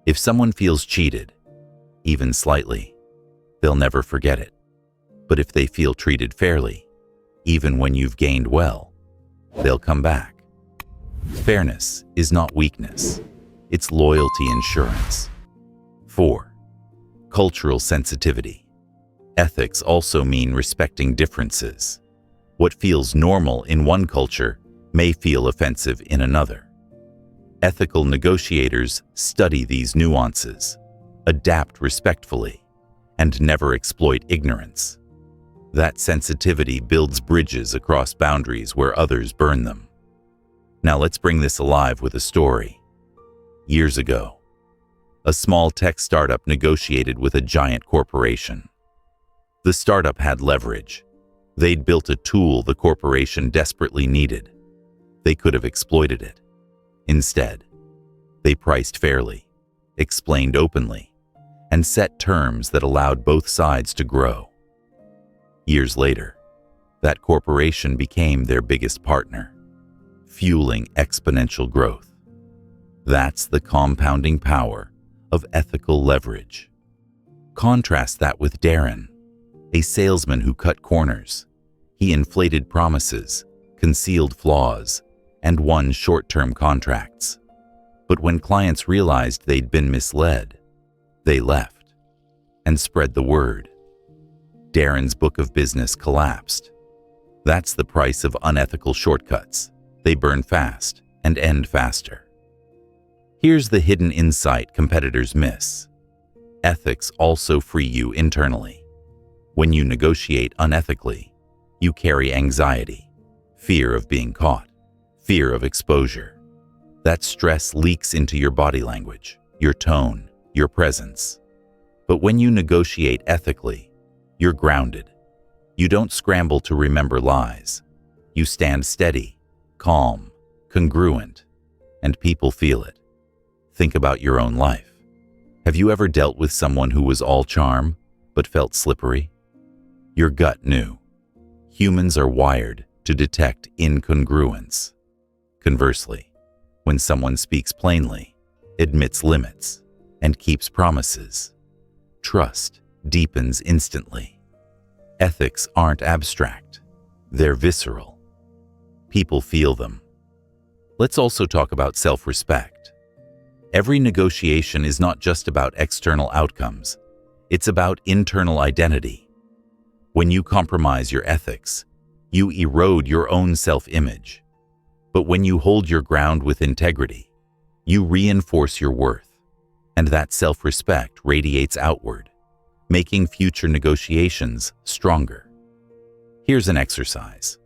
If someone feels cheated, even slightly, they'll never forget it. But if they feel treated fairly, even when you've gained well, they'll come back. Fairness is not weakness. It's loyalty insurance. 4. Cultural sensitivity. Ethics also mean respecting differences. What feels normal in one culture may feel offensive in another. Ethical negotiators study these nuances, adapt respectfully, and never exploit ignorance. That sensitivity builds bridges across boundaries where others burn them. Now let's bring this alive with a story. Years ago, a small tech startup negotiated with a giant corporation. The startup had leverage. They'd built a tool the corporation desperately needed. They could have exploited it. Instead, they priced fairly, explained openly, and set terms that allowed both sides to grow. Years later, that corporation became their biggest partner, fueling exponential growth. That's the compounding power of ethical leverage. Contrast that with Darren, a salesman who cut corners. He inflated promises, concealed flaws, and won short-term contracts. But when clients realized they'd been misled, they left and spread the word. Darren's book of business collapsed. That's the price of unethical shortcuts. They burn fast and end faster. Here's the hidden insight competitors miss. Ethics also free you internally. When you negotiate unethically, you carry anxiety, fear of being caught, fear of exposure. That stress leaks into your body language, your tone, your presence. But when you negotiate ethically, you're grounded. You don't scramble to remember lies. You stand steady, calm, congruent, and people feel it. Think about your own life. Have you ever dealt with someone who was all charm, but felt slippery? Your gut knew. Humans are wired to detect incongruence. Conversely, when someone speaks plainly, admits limits, and keeps promises, trust deepens instantly. Ethics aren't abstract. They're visceral. People feel them. Let's also talk about self-respect. Every negotiation is not just about external outcomes. It's about internal identity. When you compromise your ethics, you erode your own self-image. But when you hold your ground with integrity, you reinforce your worth, and that self-respect radiates outward, making future negotiations stronger. Here's an exercise.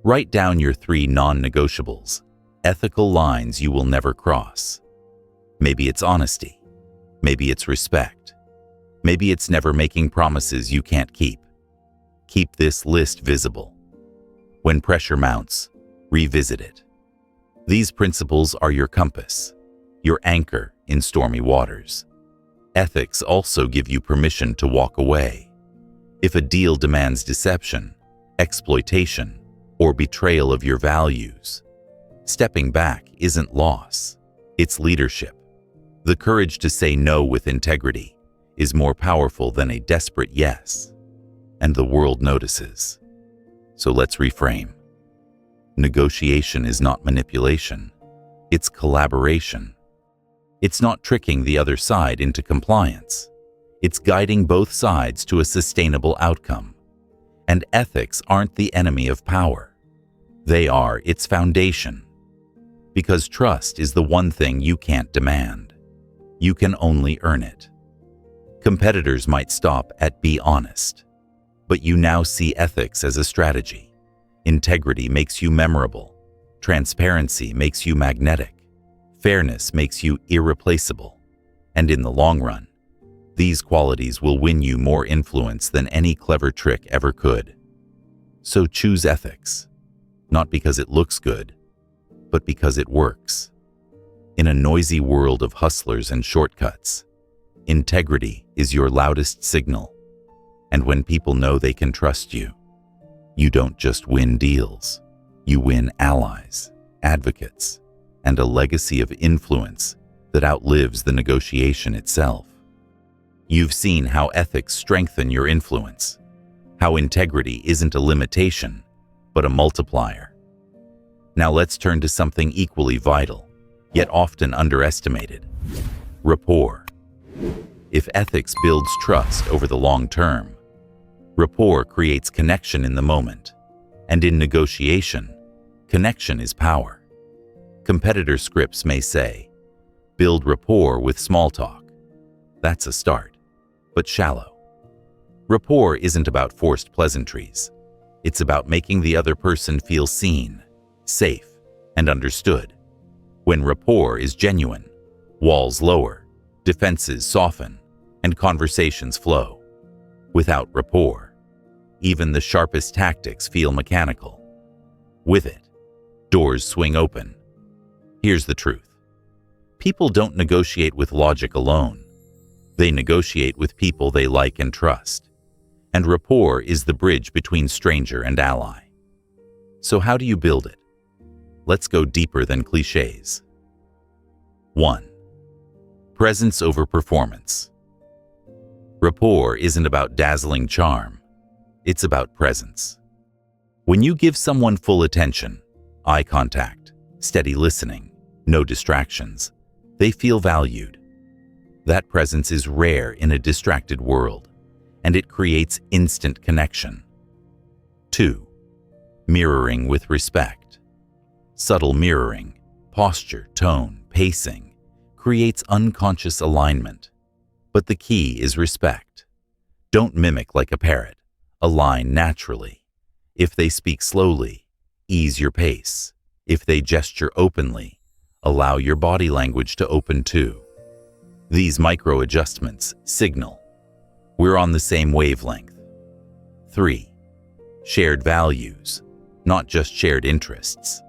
Write down your 3 non-negotiables, ethical lines you will never cross. Maybe it's honesty. Maybe it's respect. Maybe it's never making promises you can't keep. Keep this list visible. When pressure mounts, revisit it. These principles are your compass, your anchor in stormy waters. Ethics also give you permission to walk away. If a deal demands deception, exploitation, or betrayal of your values, stepping back isn't loss, it's leadership. The courage to say no with integrity is more powerful than a desperate yes, and the world notices. So let's reframe. Negotiation is not manipulation, it's collaboration. It's not tricking the other side into compliance. It's guiding both sides to a sustainable outcome. And ethics aren't the enemy of power. They are its foundation. Because trust is the one thing you can't demand. You can only earn it. Competitors might stop at be honest, but you now see ethics as a strategy. Integrity makes you memorable. Transparency makes you magnetic. Fairness makes you irreplaceable. And in the long run, these qualities will win you more influence than any clever trick ever could. So choose ethics, not because it looks good, but because it works. In a noisy world of hustlers and shortcuts, integrity is your loudest signal. And when people know they can trust you, you don't just win deals, You win allies, advocates, and a legacy of influence that outlives the negotiation itself. You've seen how ethics strengthen your influence, how integrity isn't a limitation, but a multiplier. Now let's turn to something equally vital, yet often underestimated: rapport. If ethics builds trust over the long term, rapport creates connection in the moment, and in negotiation, connection is power. Competitor scripts may say, build rapport with small talk. That's a start, but shallow. Rapport isn't about forced pleasantries. It's about making the other person feel seen, safe, and understood. When rapport is genuine, walls lower, defenses soften, and conversations flow. Without rapport, even the sharpest tactics feel mechanical. With it, doors swing open. Here's the truth. People don't negotiate with logic alone. They negotiate with people they like and trust. And rapport is the bridge between stranger and ally. So how do you build it? Let's go deeper than cliches. 1. Presence over performance. Rapport isn't about dazzling charm. It's about presence. When you give someone full attention, eye contact, steady listening, no distractions, they feel valued. That presence is rare in a distracted world, and it creates instant connection. 2. Mirroring with respect. Subtle mirroring, posture, tone, pacing, creates unconscious alignment. But the key is respect. Don't mimic like a parrot. Align naturally. If they speak slowly, ease your pace. If they gesture openly, allow your body language to open too. These micro adjustments signal we're on the same wavelength. 3. Shared values, not just shared interests.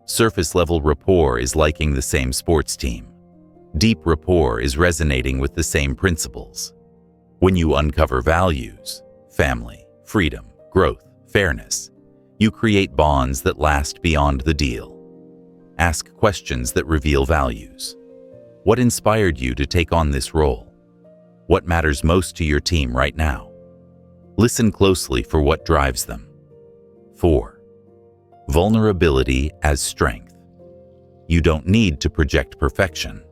Surface-level rapport is liking the same sports team. Deep rapport is resonating with the same principles. When you uncover values, family, freedom, growth, fairness, you create bonds that last beyond the deal. Ask questions that reveal values. What inspired you to take on this role? What matters most to your team right now? Listen closely for what drives them. 4. Vulnerability as strength. You don't need to project perfection.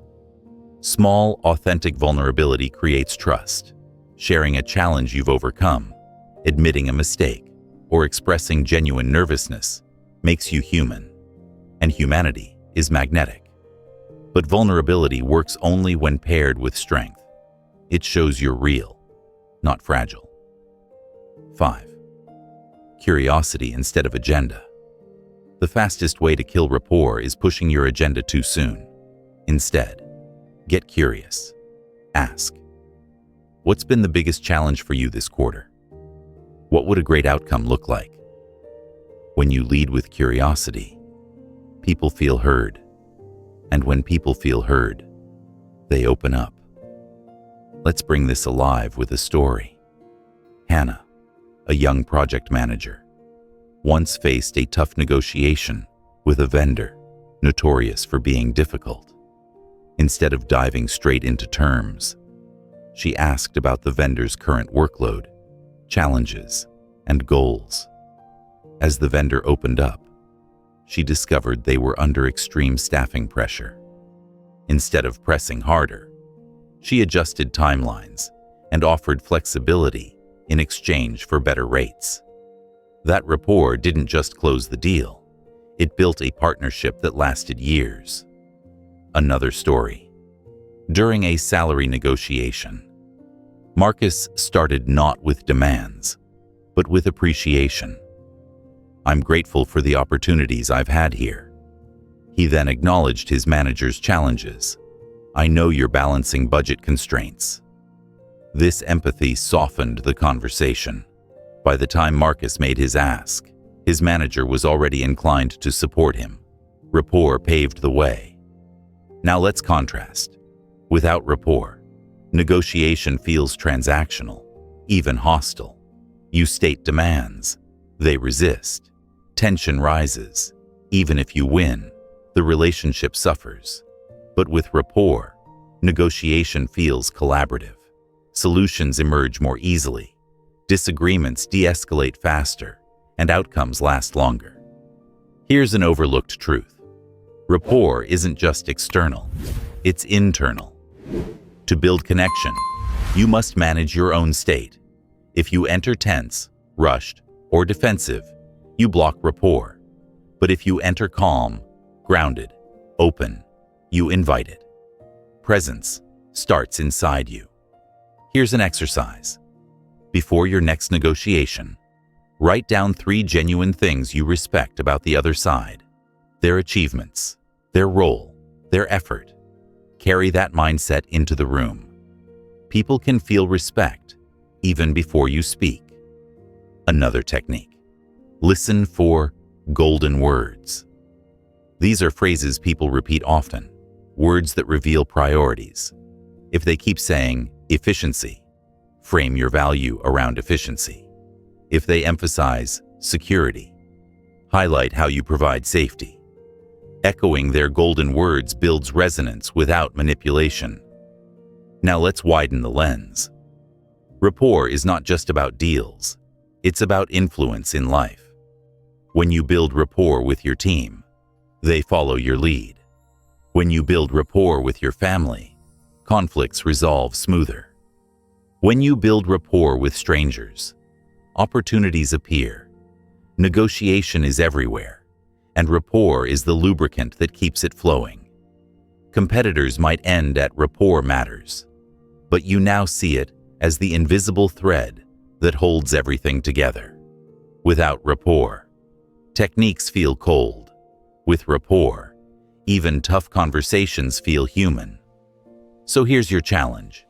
Small, authentic vulnerability creates trust. Sharing a challenge you've overcome, admitting a mistake, or expressing genuine nervousness makes you human. And humanity is magnetic. But vulnerability works only when paired with strength. It shows you're real, not fragile. 5. Curiosity instead of agenda. The fastest way to kill rapport is pushing your agenda too soon. Instead, get curious. Ask, what's been the biggest challenge for you this quarter? What would a great outcome look like? When you lead with curiosity, people feel heard. And when people feel heard, they open up. Let's bring this alive with a story. Hannah, a young project manager, once faced a tough negotiation with a vendor notorious for being difficult. Instead of diving straight into terms, she asked about the vendor's current workload, challenges, and goals. As the vendor opened up, she discovered they were under extreme staffing pressure. Instead of pressing harder, she adjusted timelines and offered flexibility in exchange for better rates. That rapport didn't just close the deal, it built a partnership that lasted years. Another story. During a salary negotiation, Marcus started not with demands, but with appreciation. I'm grateful for the opportunities I've had here. He then acknowledged his manager's challenges. I know you're balancing budget constraints. This empathy softened the conversation. By the time Marcus made his ask, his manager was already inclined to support him. Rapport paved the way. Now let's contrast. Without rapport, negotiation feels transactional, even hostile. You state demands, they resist. Tension rises. Even if you win, the relationship suffers. But with rapport, negotiation feels collaborative. Solutions emerge more easily. Disagreements de-escalate faster, and outcomes last longer. Here's an overlooked truth. Rapport isn't just external, it's internal. To build connection, you must manage your own state. If you enter tense, rushed, or defensive, you block rapport. But if you enter calm, grounded, open, you invite it. Presence starts inside you. Here's an exercise. Before your next negotiation, write down 3 genuine things you respect about the other side. Their achievements, their role, their effort. Carry that mindset into the room. People can feel respect even before you speak. Another technique. Listen for golden words. These are phrases people repeat often, words that reveal priorities. If they keep saying efficiency, frame your value around efficiency. If they emphasize security, highlight how you provide safety. Echoing their golden words builds resonance without manipulation. Now let's widen the lens. Rapport is not just about deals, it's about influence in life. When you build rapport with your team, they follow your lead. When you build rapport with your family, conflicts resolve smoother. When you build rapport with strangers, opportunities appear. Negotiation is everywhere, and rapport is the lubricant that keeps it flowing. Competitors might end at rapport matters, but you now see it as the invisible thread that holds everything together. Without rapport, techniques feel cold. With rapport, even tough conversations feel human. So here's your challenge.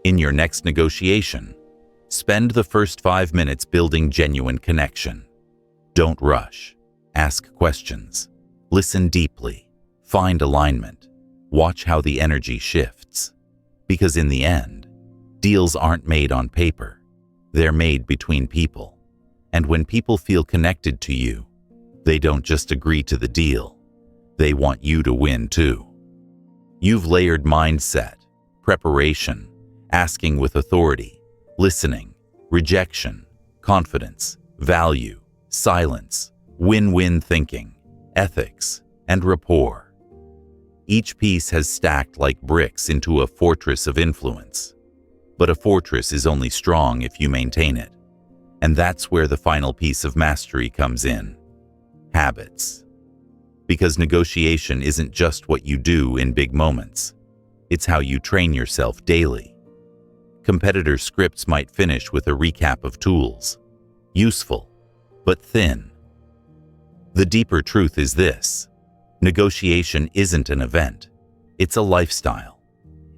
In your next negotiation, spend the first 5 minutes building genuine connection. Don't rush. Ask questions. Listen deeply. Find alignment. Watch how the energy shifts. Because in the end, deals aren't made on paper. They're made between people. And when people feel connected to you, they don't just agree to the deal. They want you to win too. You've layered mindset, preparation, asking with authority, listening, rejection, confidence, value, silence, win-win thinking, ethics, and rapport. Each piece has stacked like bricks into a fortress of influence. But a fortress is only strong if you maintain it. And that's where the final piece of mastery comes in. Habits. Because negotiation isn't just what you do in big moments. It's how you train yourself daily. Competitor scripts might finish with a recap of tools. Useful, but thin. The deeper truth is this. Negotiation isn't an event. It's a lifestyle.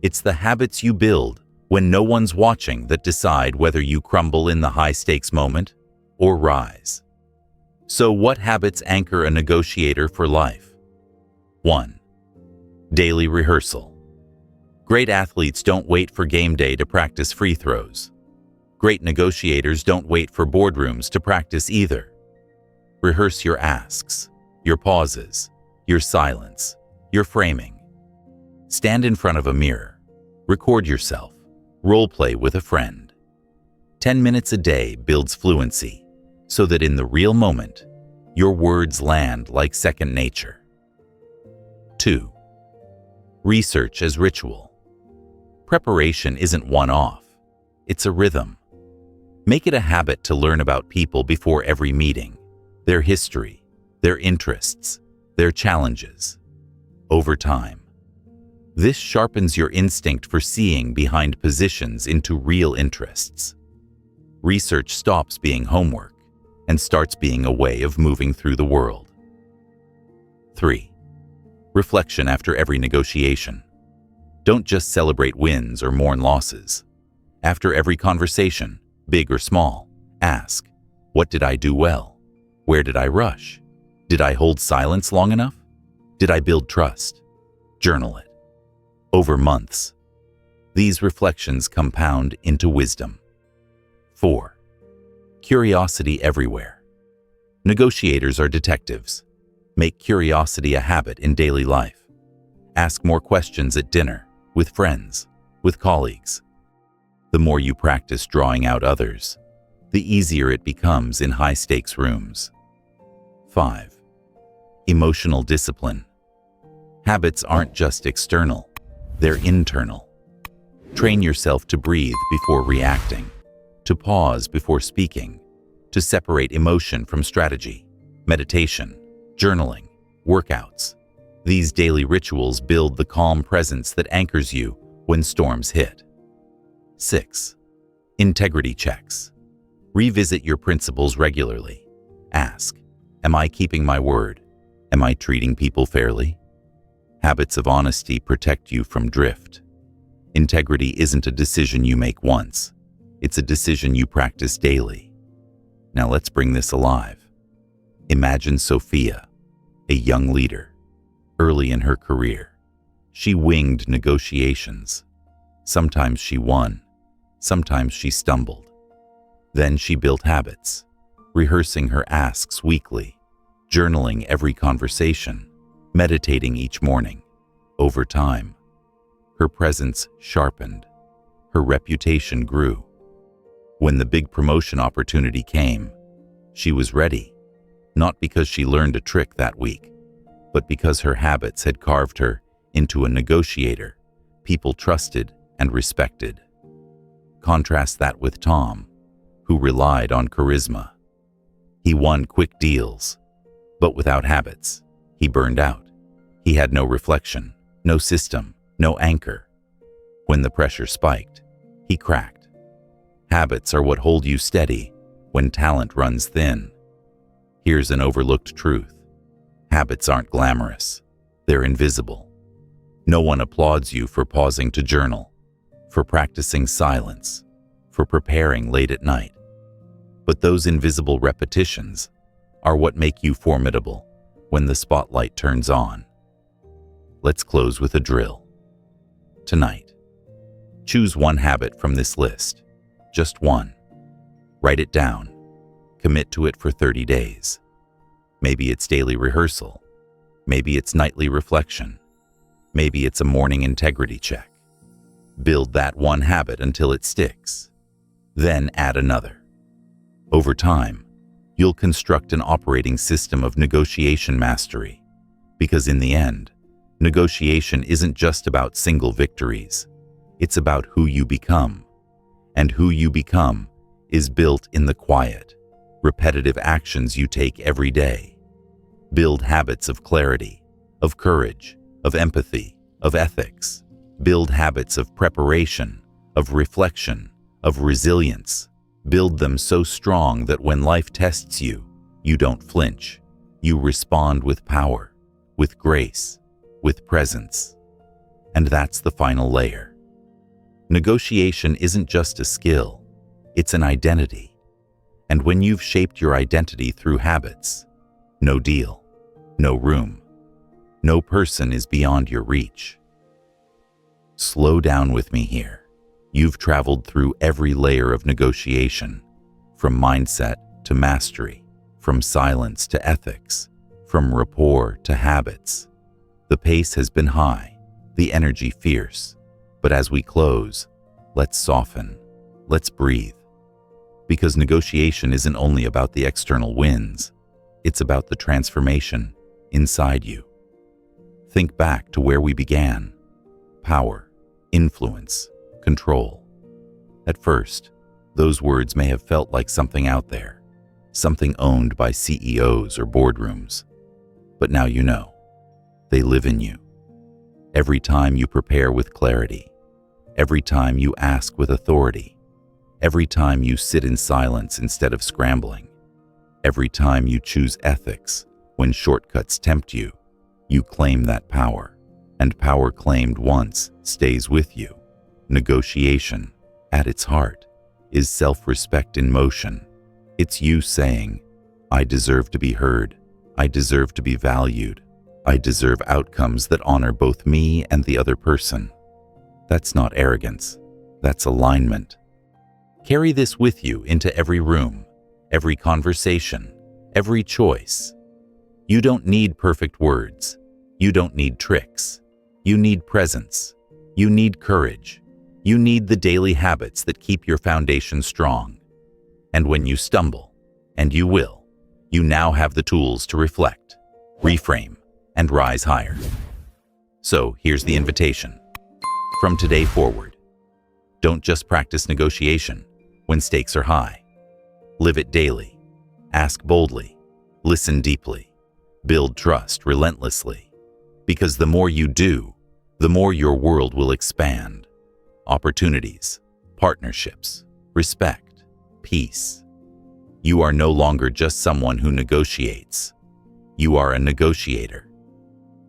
It's the habits you build when no one's watching that decide whether you crumble in the high-stakes moment or rise. So what habits anchor a negotiator for life? 1. Daily rehearsal. Great athletes don't wait for game day to practice free throws. Great negotiators don't wait for boardrooms to practice either. Rehearse your asks, your pauses, your silence, your framing. Stand in front of a mirror. Record yourself. Role-play with a friend. 10 minutes a day builds fluency, so that in the real moment, your words land like second nature. 2. Research as ritual. Preparation isn't one-off. It's a rhythm. Make it a habit to learn about people before every meeting, their history, their interests, their challenges. Over time, this sharpens your instinct for seeing behind positions into real interests. Research stops being homework and starts being a way of moving through the world. 3. Reflection after every negotiation. Don't just celebrate wins or mourn losses. After every conversation, big or small, ask, what did I do well? Where did I rush? Did I hold silence long enough? Did I build trust? Journal it. Over months, these reflections compound into wisdom. 4. Curiosity everywhere. Negotiators are detectives. Make curiosity a habit in daily life. Ask more questions at dinner, with friends, with colleagues. The more you practice drawing out others, the easier it becomes in high-stakes rooms. 5. Emotional discipline. Habits aren't just external, they're internal. Train yourself to breathe before reacting, to pause before speaking, to separate emotion from strategy, meditation, journaling, workouts. These daily rituals build the calm presence that anchors you when storms hit. 6. Integrity checks. Revisit your principles regularly. Ask, am I keeping my word? Am I treating people fairly? Habits of honesty protect you from drift. Integrity isn't a decision you make once. It's a decision you practice daily. Now let's bring this alive. Imagine Sophia, a young leader. Early in her career, she winged negotiations. Sometimes she won, sometimes she stumbled. Then she built habits, rehearsing her asks weekly, journaling every conversation, meditating each morning. Over time, her presence sharpened, her reputation grew. When the big promotion opportunity came, she was ready, not because she learned a trick that week, but because her habits had carved her into a negotiator people trusted and respected. Contrast that with Tom, who relied on charisma. He won quick deals, but without habits, he burned out. He had no reflection, no system, no anchor. When the pressure spiked, he cracked. Habits are what hold you steady when talent runs thin. Here's an overlooked truth. Habits aren't glamorous. They're invisible. No one applauds you for pausing to journal, for practicing silence, for preparing late at night. But those invisible repetitions are what make you formidable when the spotlight turns on. Let's close with a drill. Tonight, choose one habit from this list. Just one. Write it down. Commit to it for 30 days. Maybe it's daily rehearsal. Maybe it's nightly reflection. Maybe it's a morning integrity check. Build that one habit until it sticks. Then add another. Over time, you'll construct an operating system of negotiation mastery. Because in the end, negotiation isn't just about single victories. It's about who you become. And who you become is built in the quiet, repetitive actions you take every day. Build habits of clarity, of courage, of empathy, of ethics. Build habits of preparation, of reflection, of resilience. Build them so strong that when life tests you, you don't flinch. You respond with power, with grace, with presence. And that's the final layer. Negotiation isn't just a skill, it's an identity. And when you've shaped your identity through habits, no deal, no room, no person is beyond your reach. Slow down with me here. You've traveled through every layer of negotiation, from mindset to mastery, from silence to ethics, from rapport to habits. The pace has been high, the energy fierce. But as we close, let's soften, let's breathe. Because negotiation isn't only about the external wins, it's about the transformation inside you. Think back to where we began. Power, influence, control. At first, those words may have felt like something out there, something owned by CEOs or boardrooms. But now you know, they live in you. Every time you prepare with clarity, every time you ask with authority, every time you sit in silence instead of scrambling, every time you choose ethics when shortcuts tempt you, you claim that power, and power claimed once stays with you. Negotiation, at its heart, is self-respect in motion. It's you saying, I deserve to be heard, I deserve to be valued, I deserve outcomes that honor both me and the other person. That's not arrogance, that's alignment. Carry this with you into every room, every conversation, every choice. You don't need perfect words. You don't need tricks. You need presence. You need courage. You need the daily habits that keep your foundation strong. And when you stumble, and you will, you now have the tools to reflect, reframe, and rise higher. So here's the invitation. From today forward, don't just practice negotiation when stakes are high. Live it daily. Ask boldly. Listen deeply. Build trust relentlessly. Because the more you do, the more your world will expand. Opportunities, partnerships, respect, peace. You are no longer just someone who negotiates. You are a negotiator.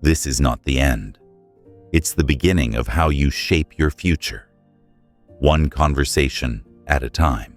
This is not the end. It's the beginning of how you shape your future, one conversation at a time.